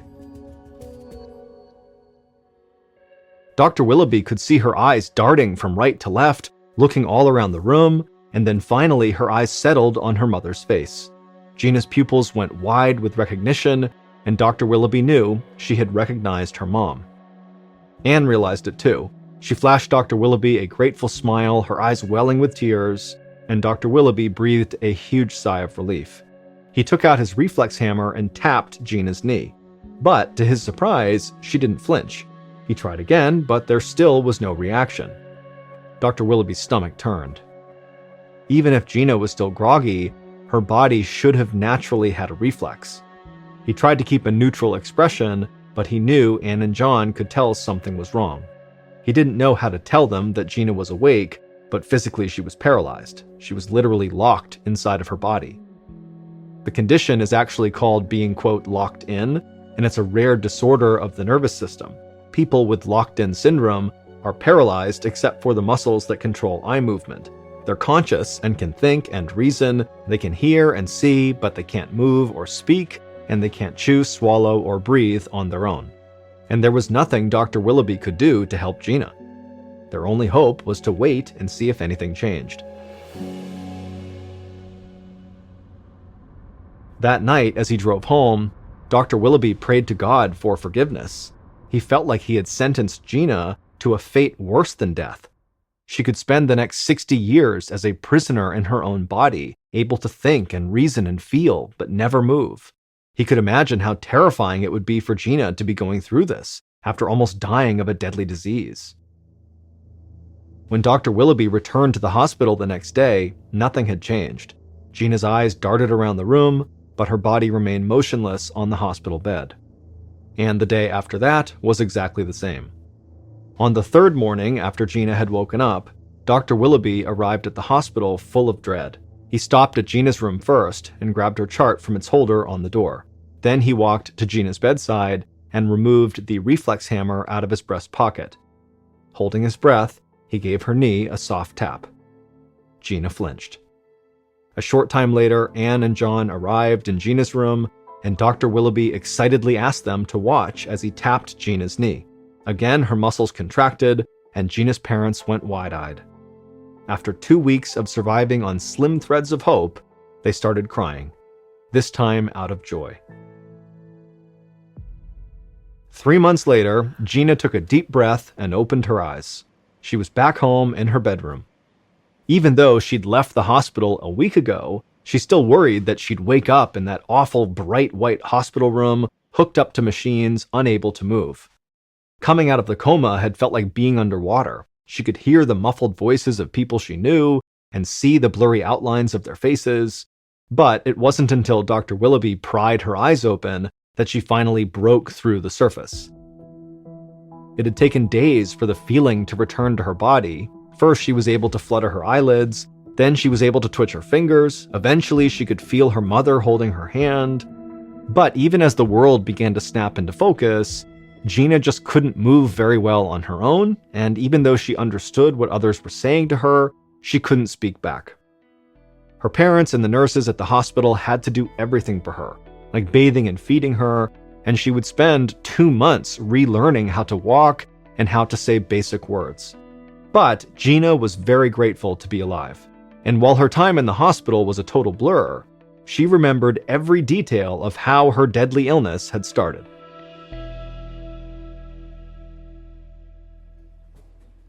Dr. Willoughby could see her eyes darting from right to left, looking all around the room, and then finally her eyes settled on her mother's face. Gina's pupils went wide with recognition, and Dr. Willoughby knew she had recognized her mom. Anne realized it too. She flashed Dr. Willoughby a grateful smile, her eyes welling with tears, and Dr. Willoughby breathed a huge sigh of relief. He took out his reflex hammer and tapped Gina's knee. But to his surprise, she didn't flinch. He tried again, but there still was no reaction. Dr. Willoughby's stomach turned. Even if Gina was still groggy, her body should have naturally had a reflex. He tried to keep a neutral expression, but he knew Anne and John could tell something was wrong. He didn't know how to tell them that Gina was awake, but physically she was paralyzed. She was literally locked inside of her body. The condition is actually called being, quote, locked in, and it's a rare disorder of the nervous system. People with locked-in syndrome are paralyzed except for the muscles that control eye movement. They're conscious and can think and reason. They can hear and see, but they can't move or speak, and they can't chew, swallow, or breathe on their own. And there was nothing Dr. Willoughby could do to help Gina. Their only hope was to wait and see if anything changed. That night, as he drove home, Dr. Willoughby prayed to God for forgiveness. He felt like he had sentenced Gina to a fate worse than death. She could spend the next 60 years as a prisoner in her own body, able to think and reason and feel, but never move. He could imagine how terrifying it would be for Gina to be going through this after almost dying of a deadly disease. When Dr. Willoughby returned to the hospital the next day, nothing had changed. Gina's eyes darted around the room, but her body remained motionless on the hospital bed. And the day after that was exactly the same. On the third morning after Gina had woken up, Dr. Willoughby arrived at the hospital full of dread. He stopped at Gina's room first and grabbed her chart from its holder on the door. Then he walked to Gina's bedside and removed the reflex hammer out of his breast pocket. Holding his breath, he gave her knee a soft tap. Gina flinched. A short time later, Anne and John arrived in Gina's room, and Dr. Willoughby excitedly asked them to watch as he tapped Gina's knee. Again, her muscles contracted, and Gina's parents went wide-eyed. After 2 weeks of surviving on slim threads of hope, they started crying, this time out of joy. 3 months later, Gina took a deep breath and opened her eyes. She was back home in her bedroom. Even though she'd left the hospital a week ago, she still worried that she'd wake up in that awful bright white hospital room, hooked up to machines, unable to move. Coming out of the coma had felt like being underwater. She could hear the muffled voices of people she knew and see the blurry outlines of their faces. But it wasn't until Dr. Willoughby pried her eyes open that she finally broke through the surface. It had taken days for the feeling to return to her body. First, she was able to flutter her eyelids. Then she was able to twitch her fingers. Eventually, she could feel her mother holding her hand. But even as the world began to snap into focus, Gina just couldn't move very well on her own, and even though she understood what others were saying to her, she couldn't speak back. Her parents and the nurses at the hospital had to do everything for her, like bathing and feeding her, and she would spend 2 months relearning how to walk and how to say basic words. But Gina was very grateful to be alive, and while her time in the hospital was a total blur, she remembered every detail of how her deadly illness had started.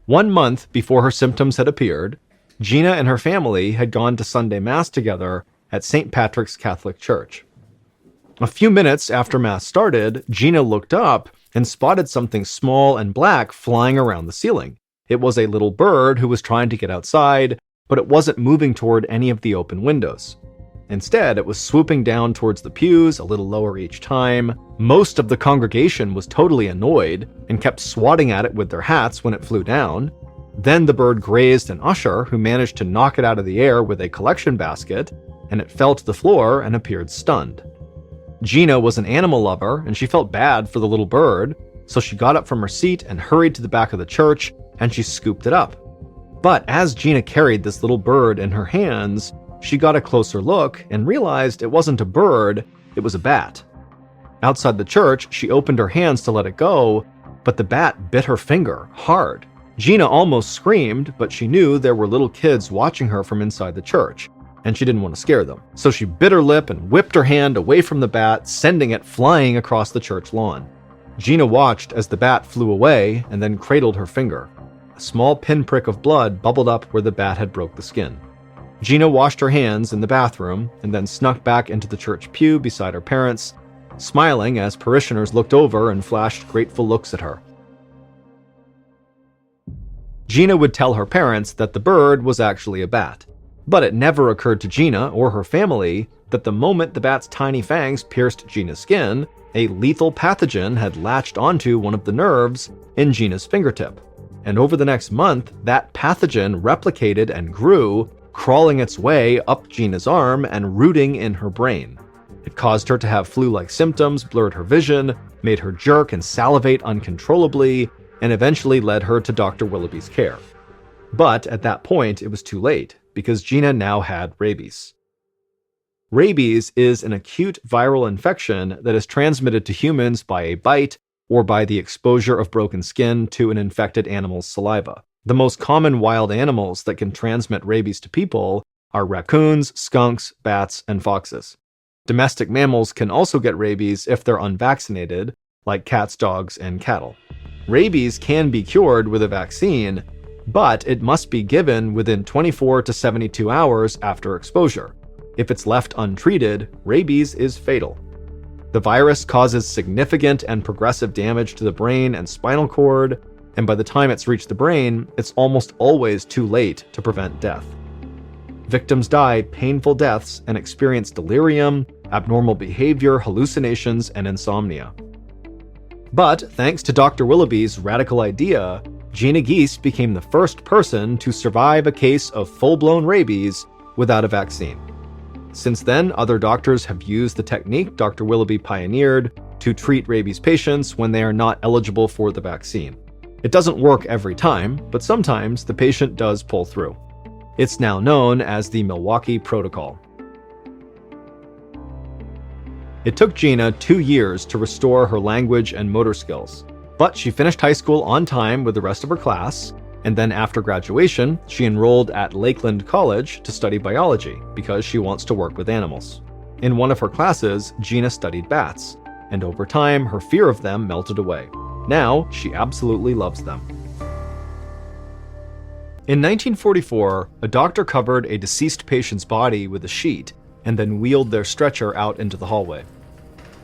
1 month before her symptoms had appeared, Gina and her family had gone to Sunday Mass together at St. Patrick's Catholic Church. A few minutes after Mass started, Gina looked up and spotted something small and black flying around the ceiling. It was a little bird who was trying to get outside, but it wasn't moving toward any of the open windows. Instead, it was swooping down towards the pews a little lower each time. Most of the congregation was totally annoyed and kept swatting at it with their hats when it flew down. Then the bird grazed an usher who managed to knock it out of the air with a collection basket, and it fell to the floor and appeared stunned. Gina was an animal lover, and she felt bad for the little bird, so she got up from her seat and hurried to the back of the church, and she scooped it up. But as Gina carried this little bird in her hands, she got a closer look and realized it wasn't a bird, it was a bat. Outside the church, she opened her hands to let it go, but the bat bit her finger hard. Gina almost screamed, but she knew there were little kids watching her from inside the church, and she didn't want to scare them. So she bit her lip and whipped her hand away from the bat, sending it flying across the church lawn. Gina watched as the bat flew away and then cradled her finger. A small pinprick of blood bubbled up where the bat had broke the skin. Gina washed her hands in the bathroom and then snuck back into the church pew beside her parents, smiling as parishioners looked over and flashed grateful looks at her. Gina would tell her parents that the bird was actually a bat, but it never occurred to Gina or her family that the moment the bat's tiny fangs pierced Gina's skin, a lethal pathogen had latched onto one of the nerves in Gina's fingertip. And over the next month, that pathogen replicated and grew, crawling its way up Gina's arm and rooting in her brain. It caused her to have flu-like symptoms, blurred her vision, made her jerk and salivate uncontrollably, and eventually led her to Dr. Willoughby's care. But at that point, it was too late, because Gina now had rabies. Rabies is an acute viral infection that is transmitted to humans by a bite or by the exposure of broken skin to an infected animal's saliva. The most common wild animals that can transmit rabies to people are raccoons, skunks, bats, and foxes. Domestic mammals can also get rabies if they're unvaccinated, like cats, dogs, and cattle. Rabies can be cured with a vaccine, but it must be given within 24 to 72 hours after exposure, If it's left untreated, rabies is fatal. The virus causes significant and progressive damage to the brain and spinal cord, and by the time it's reached the brain, it's almost always too late to prevent death. Victims die painful deaths and experience delirium, abnormal behavior, hallucinations, and insomnia. But thanks to Dr. Willoughby's radical idea, Gina Geese became the first person to survive a case of full-blown rabies without a vaccine. Since then, other doctors have used the technique Dr. Willoughby pioneered to treat rabies patients when they are not eligible for the vaccine. It doesn't work every time, but sometimes the patient does pull through. It's now known as the Milwaukee Protocol. It took Gina 2 years to restore her language and motor skills, but she finished high school on time with the rest of her class, and then after graduation, she enrolled at Lakeland College to study biology because she wants to work with animals. In one of her classes, Gina studied bats, and over time, her fear of them melted away. Now, she absolutely loves them. In 1944, a doctor covered a deceased patient's body with a sheet and then wheeled their stretcher out into the hallway.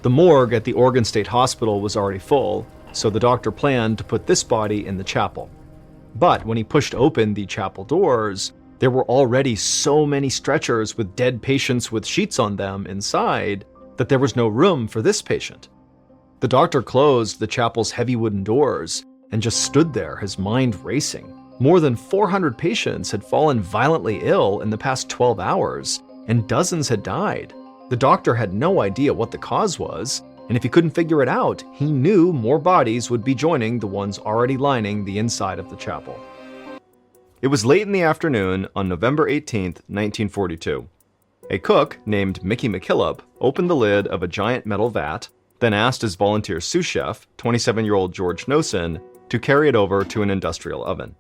The morgue at the Oregon State Hospital was already full, so the doctor planned to put this body in the chapel. But when he pushed open the chapel doors, there were already so many stretchers with dead patients with sheets on them inside that there was no room for this patient. The doctor closed the chapel's heavy wooden doors and just stood there, his mind racing. More than 400 patients had fallen violently ill in the past 12 hours, and dozens had died. The doctor had no idea what the cause was, and if he couldn't figure it out, he knew more bodies would be joining the ones already lining the inside of the chapel. It was late in the afternoon on November 18, 1942. A cook named Mickey McKillop opened the lid of a giant metal vat, then asked his volunteer sous chef, 27-year-old George Nosen, to carry it over to an industrial oven.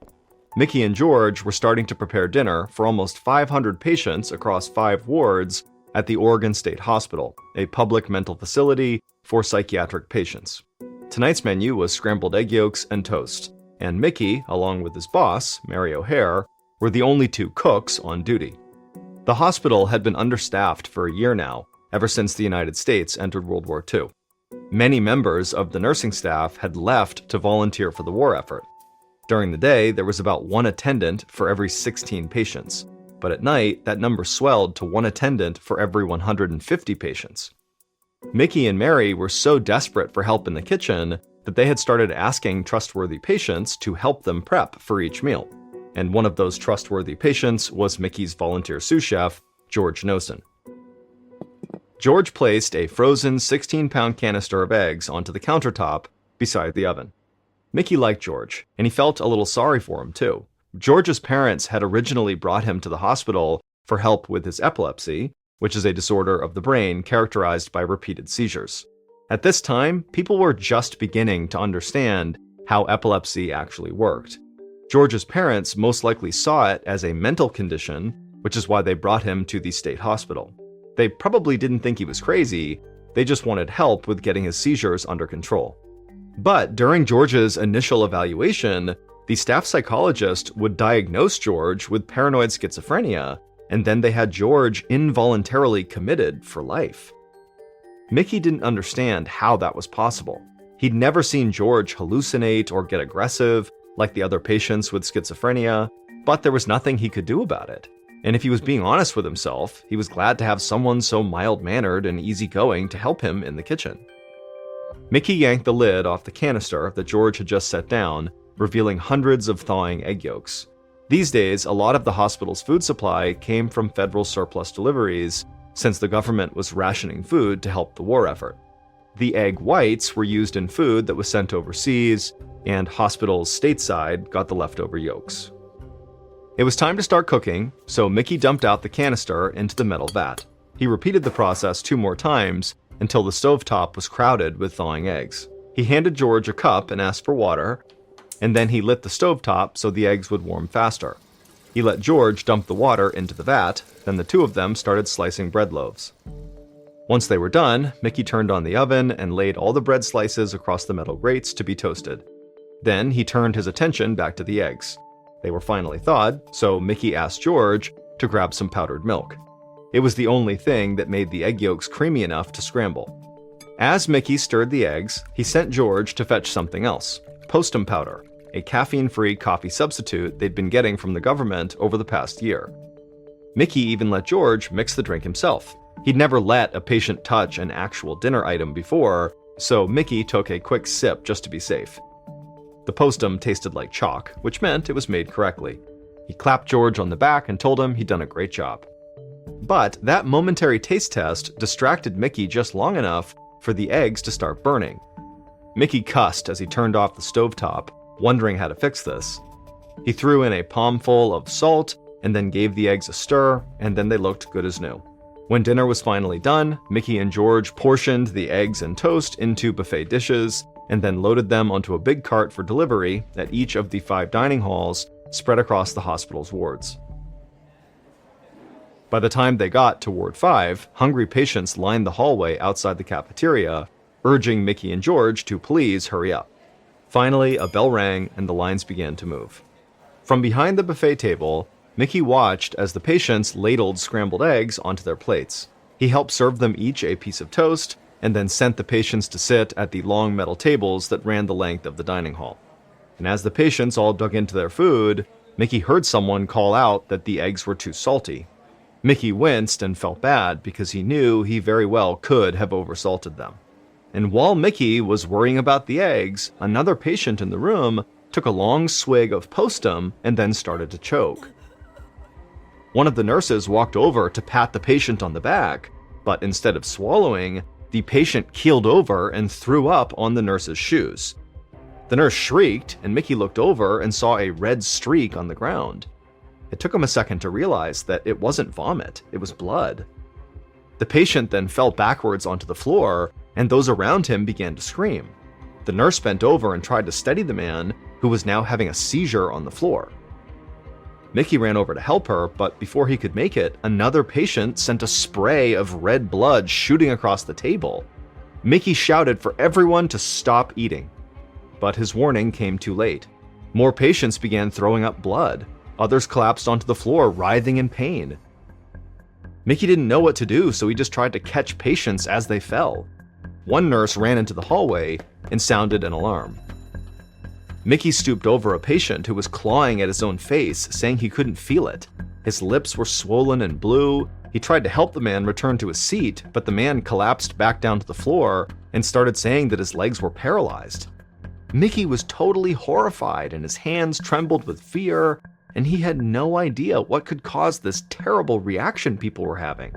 Mickey and George were starting to prepare dinner for almost 500 patients across 5 wards at the Oregon State Hospital, a public mental facility for psychiatric patients. Tonight's menu was scrambled egg yolks and toast, and Mickey, along with his boss, Mary O'Hare, were the only 2 cooks on duty. The hospital had been understaffed for a year now, ever since the United States entered World War II. Many members of the nursing staff had left to volunteer for the war effort. During the day, there was about 1 attendant for every 16 patients, but at night, that number swelled to 1 attendant for every 150 patients. Mickey and Mary were so desperate for help in the kitchen that they had started asking trustworthy patients to help them prep for each meal, and one of those trustworthy patients was Mickey's volunteer sous chef, George Nosen. George placed a frozen 16-pound canister of eggs onto the countertop beside the oven. Mickey liked George, and he felt a little sorry for him, too. George's parents had originally brought him to the hospital for help with his epilepsy, which is a disorder of the brain characterized by repeated seizures. At this time, people were just beginning to understand how epilepsy actually worked. George's parents most likely saw it as a mental condition, which is why they brought him to the state hospital. They probably didn't think he was crazy, they just wanted help with getting his seizures under control. But during George's initial evaluation, the staff psychologist would diagnose George with paranoid schizophrenia, and then they had George involuntarily committed for life. Mickey didn't understand how that was possible. He'd never seen George hallucinate or get aggressive like the other patients with schizophrenia, but there was nothing he could do about it. And if he was being honest with himself, he was glad to have someone so mild-mannered and easygoing to help him in the kitchen. Mickey yanked the lid off the canister that George had just set down, revealing hundreds of thawing egg yolks. These days, a lot of the hospital's food supply came from federal surplus deliveries, since the government was rationing food to help the war effort. The egg whites were used in food that was sent overseas, and hospitals stateside got the leftover yolks. It was time to start cooking, so Mickey dumped out the canister into the metal vat. He repeated the process 2 more times until the stovetop was crowded with thawing eggs. He handed George a cup and asked for water, and then he lit the stovetop so the eggs would warm faster. He let George dump the water into the vat, then the 2 of them started slicing bread loaves. Once they were done, Mickey turned on the oven and laid all the bread slices across the metal grates to be toasted. Then he turned his attention back to the eggs. They were finally thawed, so Mickey asked George to grab some powdered milk. It was the only thing that made the egg yolks creamy enough to scramble. As Mickey stirred the eggs, he sent George to fetch something else, postum powder, a caffeine-free coffee substitute they'd been getting from the government over the past year. Mickey even let George mix the drink himself. He'd never let a patient touch an actual dinner item before, so Mickey took a quick sip just to be safe. The postum tasted like chalk, which meant it was made correctly. He clapped George on the back and told him he'd done a great job. But that momentary taste test distracted Mickey just long enough for the eggs to start burning. Mickey cussed as he turned off the stovetop, wondering how to fix this. He threw in a palmful of salt and then gave the eggs a stir, and then they looked good as new. When dinner was finally done, Mickey and George portioned the eggs and toast into buffet dishes and then loaded them onto a big cart for delivery at each of the 5 dining halls spread across the hospital's wards. By the time they got to Ward 5, hungry patients lined the hallway outside the cafeteria, urging Mickey and George to please hurry up. Finally, a bell rang and the lines began to move. From behind the buffet table, Mickey watched as the patients ladled scrambled eggs onto their plates. He helped serve them each a piece of toast, and then sent the patients to sit at the long metal tables that ran the length of the dining hall. And as the patients all dug into their food, Mickey heard someone call out that the eggs were too salty. Mickey winced and felt bad because he knew he very well could have oversalted them. And while Mickey was worrying about the eggs, another patient in the room took a long swig of postum and then started to choke. One of the nurses walked over to pat the patient on the back, but instead of swallowing, the patient keeled over and threw up on the nurse's shoes. The nurse shrieked, and Mickey looked over and saw a red streak on the ground. It took him a second to realize that it wasn't vomit, it was blood. The patient then fell backwards onto the floor, and those around him began to scream. The nurse bent over and tried to steady the man, who was now having a seizure on the floor. Mickey ran over to help her, but before he could make it, another patient sent a spray of red blood shooting across the table. Mickey shouted for everyone to stop eating. But his warning came too late. More patients began throwing up blood. Others collapsed onto the floor, writhing in pain. Mickey didn't know what to do, so he just tried to catch patients as they fell. One nurse ran into the hallway and sounded an alarm. Mickey stooped over a patient who was clawing at his own face, saying he couldn't feel it. His lips were swollen and blue. He tried to help the man return to his seat, but the man collapsed back down to the floor and started saying that his legs were paralyzed. Mickey was totally horrified and his hands trembled with fear, and he had no idea what could cause this terrible reaction people were having.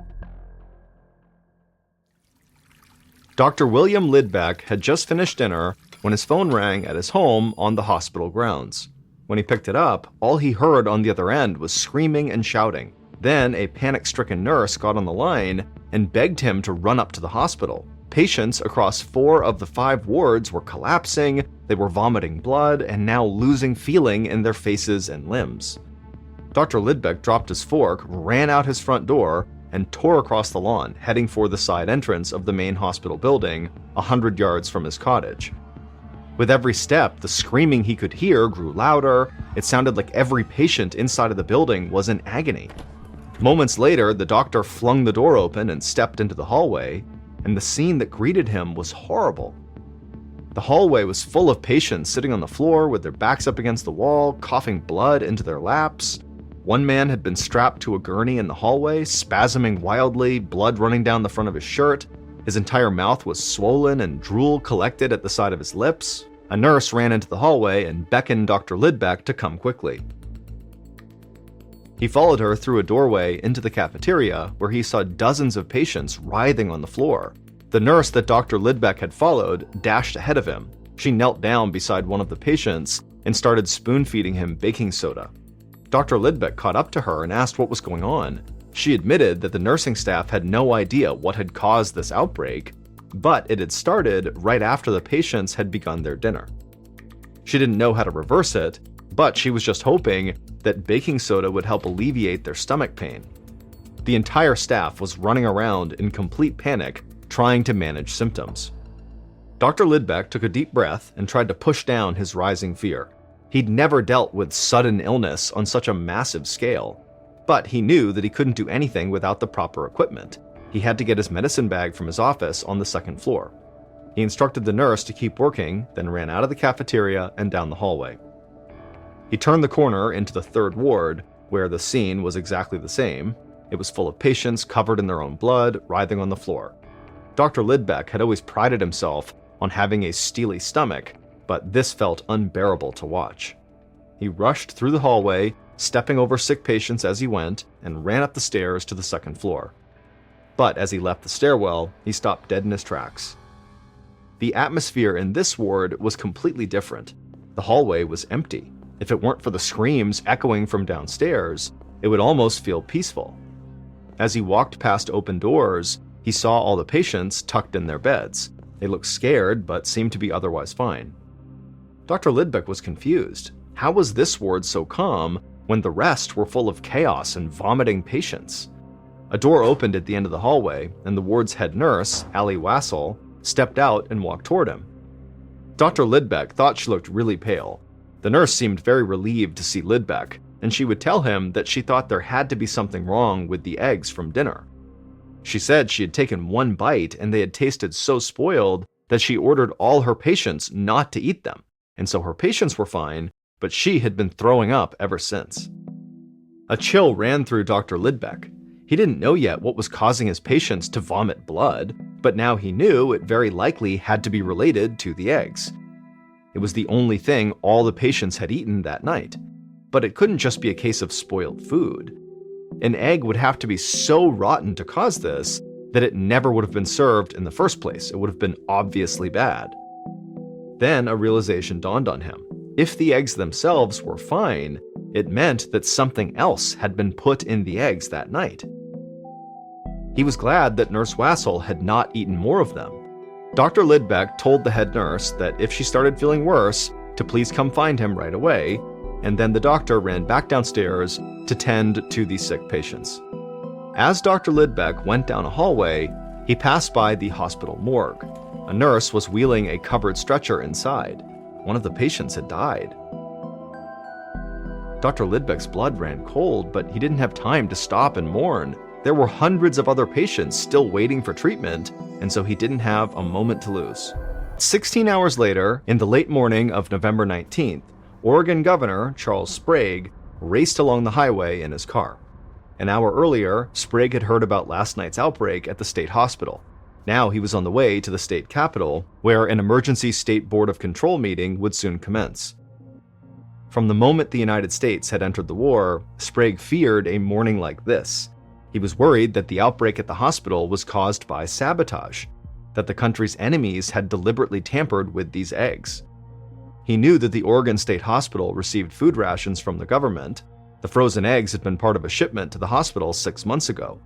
Dr. William Lidbeck had just finished dinner when his phone rang at his home on the hospital grounds. When he picked it up, all he heard on the other end was screaming and shouting. Then a panic-stricken nurse got on the line and begged him to run up to the hospital. Patients across 4 of the 5 wards were collapsing, they were vomiting blood, and now losing feeling in their faces and limbs. Dr. Lidbeck dropped his fork, ran out his front door, and tore across the lawn, heading for the side entrance of the main hospital building, 100 yards from his cottage. With every step, the screaming he could hear grew louder. It sounded like every patient inside of the building was in agony. Moments later, the doctor flung the door open and stepped into the hallway, and the scene that greeted him was horrible. The hallway was full of patients sitting on the floor with their backs up against the wall, coughing blood into their laps. One man had been strapped to a gurney in the hallway, spasming wildly, blood running down the front of his shirt. His entire mouth was swollen and drool collected at the side of his lips. A nurse ran into the hallway and beckoned Dr. Lidbeck to come quickly. He followed her through a doorway into the cafeteria, where he saw dozens of patients writhing on the floor. The nurse that Dr. Lidbeck had followed dashed ahead of him. She knelt down beside one of the patients and started spoon-feeding him baking soda. Dr. Lidbeck caught up to her and asked what was going on. She admitted that the nursing staff had no idea what had caused this outbreak, but it had started right after the patients had begun their dinner. She didn't know how to reverse it, but she was just hoping that baking soda would help alleviate their stomach pain. The entire staff was running around in complete panic, trying to manage symptoms. Dr. Lidbeck took a deep breath and tried to push down his rising fear. He'd never dealt with sudden illness on such a massive scale. But he knew that he couldn't do anything without the proper equipment. He had to get his medicine bag from his office on the second floor. He instructed the nurse to keep working, then ran out of the cafeteria and down the hallway. He turned the corner into the third ward, where the scene was exactly the same. It was full of patients covered in their own blood, writhing on the floor. Dr. Lidbeck had always prided himself on having a steely stomach, but this felt unbearable to watch. He rushed through the hallway, stepping over sick patients as he went, and ran up the stairs to the second floor. But as he left the stairwell, he stopped dead in his tracks. The atmosphere in this ward was completely different. The hallway was empty. If it weren't for the screams echoing from downstairs, it would almost feel peaceful. As he walked past open doors, he saw all the patients tucked in their beds. They looked scared, but seemed to be otherwise fine. Dr. Lidbeck was confused. How was this ward so calm when the rest were full of chaos and vomiting patients? A door opened at the end of the hallway, and the ward's head nurse, Allie Wassel, stepped out and walked toward him. Dr. Lidbeck thought she looked really pale. The nurse seemed very relieved to see Lidbeck, and she would tell him that she thought there had to be something wrong with the eggs from dinner. She said she had taken one bite and they had tasted so spoiled that she ordered all her patients not to eat them, and so her patients were fine, but she had been throwing up ever since. A chill ran through Dr. Lidbeck. He didn't know yet what was causing his patients to vomit blood, but now he knew it very likely had to be related to the eggs. It was the only thing all the patients had eaten that night. But it couldn't just be a case of spoiled food. An egg would have to be so rotten to cause this that it never would have been served in the first place. It would have been obviously bad. Then a realization dawned on him. If the eggs themselves were fine, it meant that something else had been put in the eggs that night. He was glad that Nurse Wassel had not eaten more of them. Dr. Lidbeck told the head nurse that if she started feeling worse, to please come find him right away, and then the doctor ran back downstairs to tend to the sick patients. As Dr. Lidbeck went down a hallway, he passed by the hospital morgue. A nurse was wheeling a covered stretcher inside. One of the patients had died. Dr. Lidbeck's blood ran cold, but he didn't have time to stop and mourn. There were hundreds of other patients still waiting for treatment, and so he didn't have a moment to lose. 16 hours later, in the late morning of November 19th, Oregon Governor Charles Sprague raced along the highway in his car. An hour earlier, Sprague had heard about last night's outbreak at the state hospital. Now he was on the way to the state capitol, where an emergency state board of control meeting would soon commence. From the moment the United States had entered the war, Sprague feared a morning like this. He was worried that the outbreak at the hospital was caused by sabotage, that the country's enemies had deliberately tampered with these eggs. He knew that the Oregon State Hospital received food rations from the government. The frozen eggs had been part of a shipment to the hospital 6 months ago.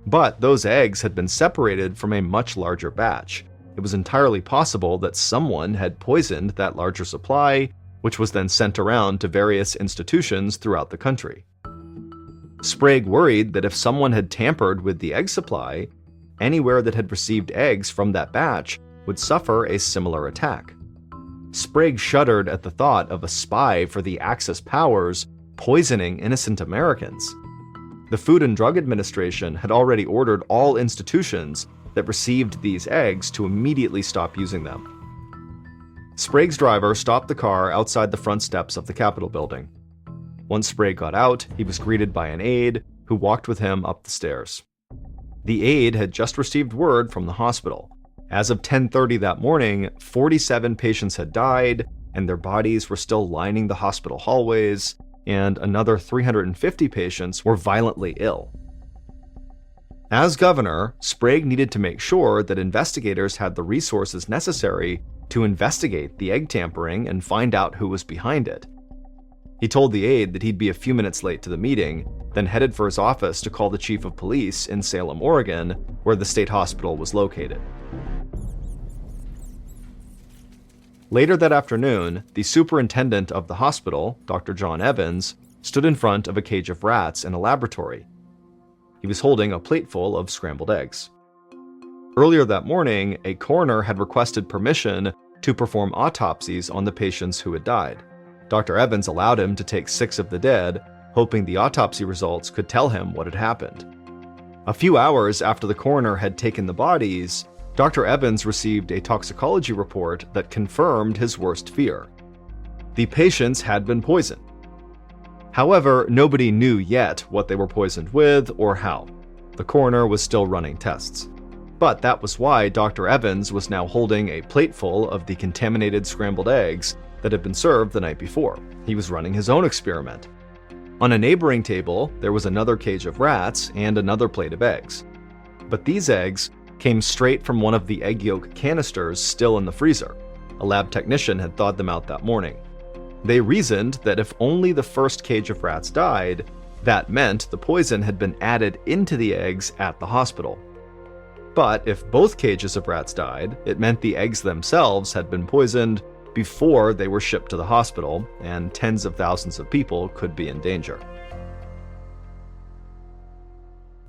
But those eggs had been separated from a much larger batch. It was entirely possible that someone had poisoned that larger supply, which was then sent around to various institutions throughout the country. Sprague worried that if someone had tampered with the egg supply, anywhere that had received eggs from that batch would suffer a similar attack. Sprague shuddered at the thought of a spy for the Axis powers poisoning innocent Americans. The Food and Drug Administration had already ordered all institutions that received these eggs to immediately stop using them. Sprague's driver stopped the car outside the front steps of the Capitol building. Once Sprague got out, he was greeted by an aide who walked with him up the stairs. The aide had just received word from the hospital. As of 10:30 that morning, 47 patients had died, and their bodies were still lining the hospital hallways, and another 350 patients were violently ill. As governor, Sprague needed to make sure that investigators had the resources necessary to investigate the egg tampering and find out who was behind it. He told the aide that he'd be a few minutes late to the meeting, then headed for his office to call the chief of police in Salem, Oregon, where the state hospital was located. Later that afternoon, the superintendent of the hospital, Dr. John Evans, stood in front of a cage of rats in a laboratory. He was holding a plateful of scrambled eggs. Earlier that morning, a coroner had requested permission to perform autopsies on the patients who had died. Dr. Evans allowed him to take 6 of the dead, hoping the autopsy results could tell him what had happened. A few hours after the coroner had taken the bodies, Dr. Evans received a toxicology report that confirmed his worst fear. The patients had been poisoned. However, nobody knew yet what they were poisoned with or how. The coroner was still running tests. But that was why Dr. Evans was now holding a plateful of the contaminated scrambled eggs that had been served the night before. He was running his own experiment. On a neighboring table, there was another cage of rats and another plate of eggs. But these eggs came straight from one of the egg yolk canisters still in the freezer. A lab technician had thawed them out that morning. They reasoned that if only the first cage of rats died, that meant the poison had been added into the eggs at the hospital. But if both cages of rats died, it meant the eggs themselves had been poisoned before they were shipped to the hospital, and tens of thousands of people could be in danger.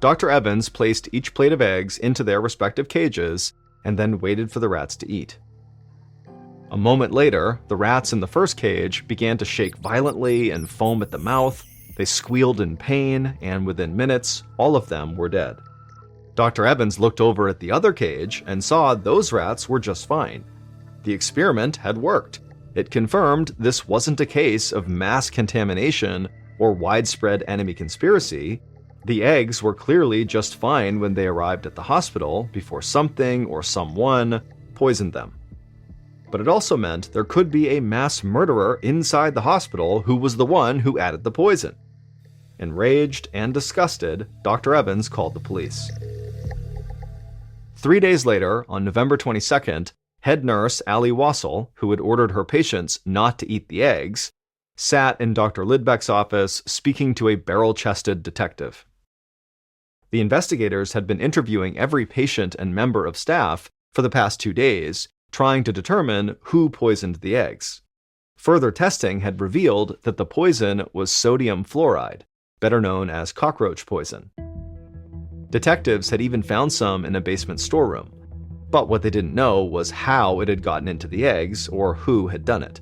Dr. Evans placed each plate of eggs into their respective cages and then waited for the rats to eat. A moment later, the rats in the first cage began to shake violently and foam at the mouth. They squealed in pain, and within minutes, all of them were dead. Dr. Evans looked over at the other cage and saw those rats were just fine. The experiment had worked. It confirmed this wasn't a case of mass contamination or widespread enemy conspiracy. The eggs were clearly just fine when they arrived at the hospital before something or someone poisoned them. But it also meant there could be a mass murderer inside the hospital who was the one who added the poison. Enraged and disgusted, Dr. Evans called the police. 3 days later, on November 22nd, head nurse Allie Wassel, who had ordered her patients not to eat the eggs, sat in Dr. Lidbeck's office speaking to a barrel-chested detective. The investigators had been interviewing every patient and member of staff for the past 2 days, trying to determine who poisoned the eggs. Further testing had revealed that the poison was sodium fluoride, better known as cockroach poison. Detectives had even found some in a basement storeroom, but what they didn't know was how it had gotten into the eggs or who had done it.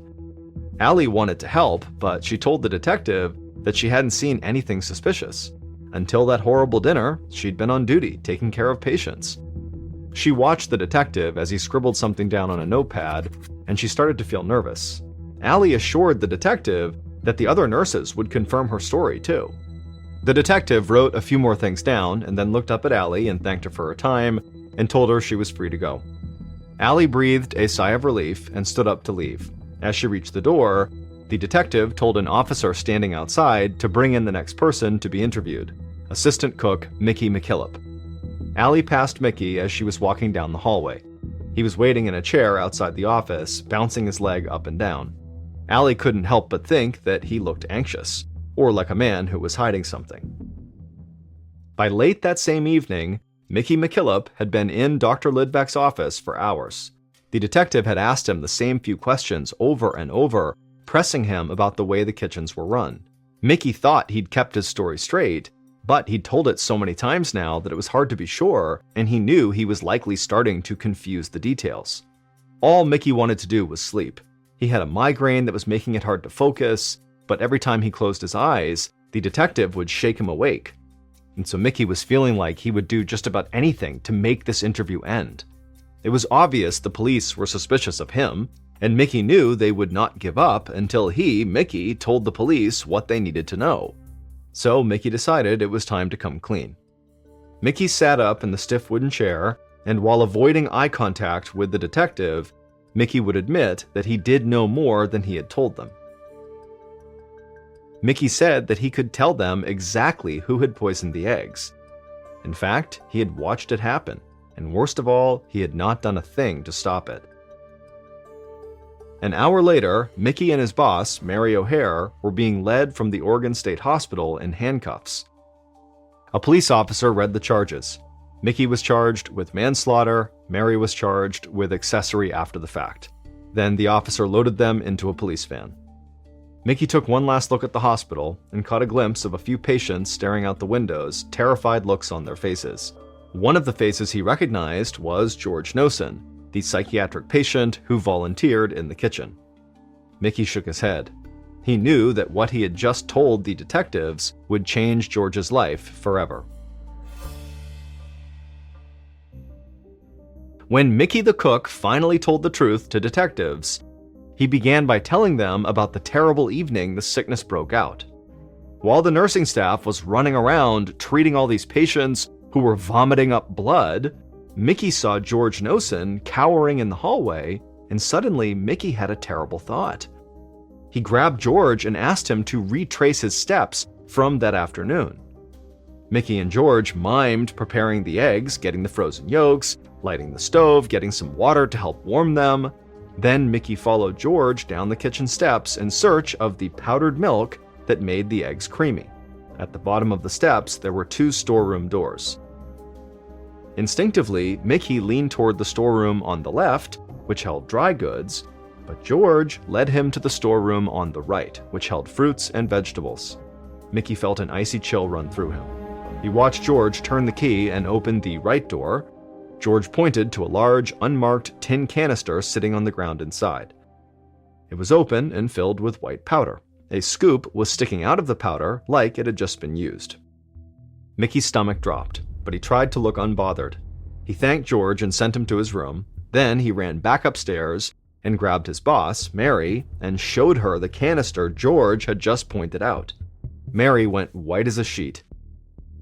Allie wanted to help, but she told the detective that she hadn't seen anything suspicious. Until that horrible dinner, she'd been on duty, taking care of patients. She watched the detective as he scribbled something down on a notepad, and she started to feel nervous. Allie assured the detective that the other nurses would confirm her story, too. The detective wrote a few more things down and then looked up at Allie and thanked her for her time and told her she was free to go. Allie breathed a sigh of relief and stood up to leave. As she reached the door, the detective told an officer standing outside to bring in the next person to be interviewed, assistant cook Mickey McKillop. Allie passed Mickey as she was walking down the hallway. He was waiting in a chair outside the office, bouncing his leg up and down. Allie couldn't help but think that he looked anxious, or like a man who was hiding something. By late that same evening, Mickey McKillop had been in Dr. Lidbeck's office for hours. The detective had asked him the same few questions over and over, pressing him about the way the kitchens were run. Mickey thought he'd kept his story straight, but he'd told it so many times now that it was hard to be sure, and he knew he was likely starting to confuse the details. All Mickey wanted to do was sleep. He had a migraine that was making it hard to focus, but every time he closed his eyes, the detective would shake him awake. And so Mickey was feeling like he would do just about anything to make this interview end. It was obvious the police were suspicious of him, and Mickey knew they would not give up until he, Mickey, told the police what they needed to know. So Mickey decided it was time to come clean. Mickey sat up in the stiff wooden chair, and while avoiding eye contact with the detective, Mickey would admit that he did know more than he had told them. Mickey said that he could tell them exactly who had poisoned the eggs. In fact, he had watched it happen, and worst of all, he had not done a thing to stop it. An hour later, Mickey and his boss, Mary O'Hare, were being led from the Oregon State Hospital in handcuffs. A police officer read the charges. Mickey was charged with manslaughter, Mary was charged with accessory after the fact. Then the officer loaded them into a police van. Mickey took one last look at the hospital and caught a glimpse of a few patients staring out the windows, terrified looks on their faces. One of the faces he recognized was George Nosen, the psychiatric patient who volunteered in the kitchen. Mickey shook his head. He knew that what he had just told the detectives would change George's life forever. When Mickey the cook finally told the truth to detectives, he began by telling them about the terrible evening the sickness broke out. While the nursing staff was running around treating all these patients who were vomiting up blood, Mickey saw George Nosen cowering in the hallway, and suddenly Mickey had a terrible thought. He grabbed George and asked him to retrace his steps from that afternoon. Mickey and George mimed preparing the eggs, getting the frozen yolks, lighting the stove, getting some water to help warm them. Then Mickey followed George down the kitchen steps in search of the powdered milk that made the eggs creamy. At the bottom of the steps, there were 2 storeroom doors. Instinctively, Mickey leaned toward the storeroom on the left, which held dry goods, but George led him to the storeroom on the right, which held fruits and vegetables. Mickey felt an icy chill run through him. He watched George turn the key and open the right door. George pointed to a large, unmarked tin canister sitting on the ground inside. It was open and filled with white powder. A scoop was sticking out of the powder like it had just been used. Mickey's stomach dropped, but he tried to look unbothered. He thanked George and sent him to his room. Then he ran back upstairs and grabbed his boss, Mary, and showed her the canister George had just pointed out. Mary went white as a sheet.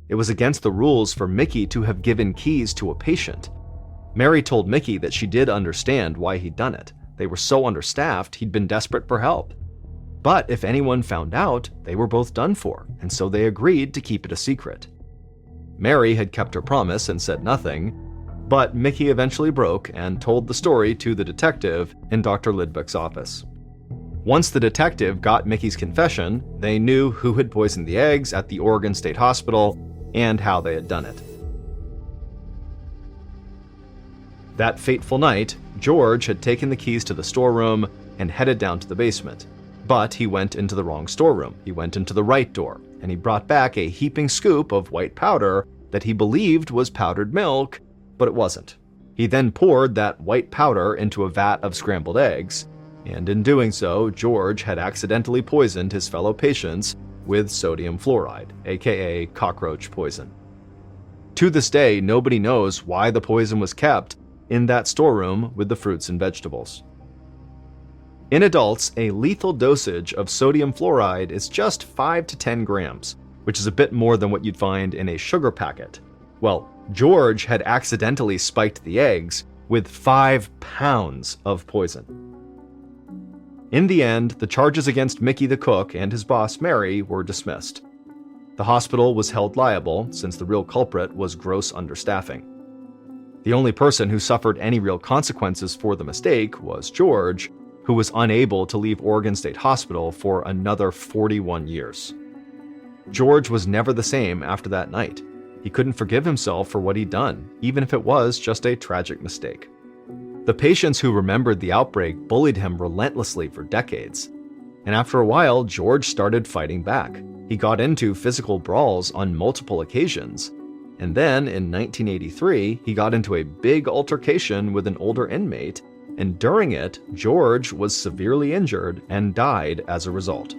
It was against the rules for Mickey to have given keys to a patient. Mary told Mickey that she did understand why he'd done it. They were so understaffed, he'd been desperate for help. But if anyone found out, they were both done for, and so they agreed to keep it a secret. Mary had kept her promise and said nothing, but Mickey eventually broke and told the story to the detective in Dr. Lidbeck's office. Once the detective got Mickey's confession, they knew who had poisoned the eggs at the Oregon State Hospital and how they had done it. That fateful night, George had taken the keys to the storeroom and headed down to the basement. But he went into the wrong storeroom. He went into the right door, and he brought back a heaping scoop of white powder that he believed was powdered milk, but it wasn't. He then poured that white powder into a vat of scrambled eggs, and in doing so, George had accidentally poisoned his fellow patients with sodium fluoride, aka cockroach poison. To this day, nobody knows why the poison was kept in that storeroom with the fruits and vegetables. In adults, a lethal dosage of sodium fluoride is just 5 to 10 grams, which is a bit more than what you'd find in a sugar packet. Well, George had accidentally spiked the eggs with 5 pounds of poison. In the end, the charges against Mickey the cook and his boss Mary were dismissed. The hospital was held liable since the real culprit was gross understaffing. The only person who suffered any real consequences for the mistake was George, who was unable to leave Oregon State Hospital for another 41 years. George was never the same after that night. He couldn't forgive himself for what he'd done, even if it was just a tragic mistake. The patients who remembered the outbreak bullied him relentlessly for decades. And after a while, George started fighting back. He got into physical brawls on multiple occasions. And then, in 1983, he got into a big altercation with an older inmate, and during it, George was severely injured and died as a result.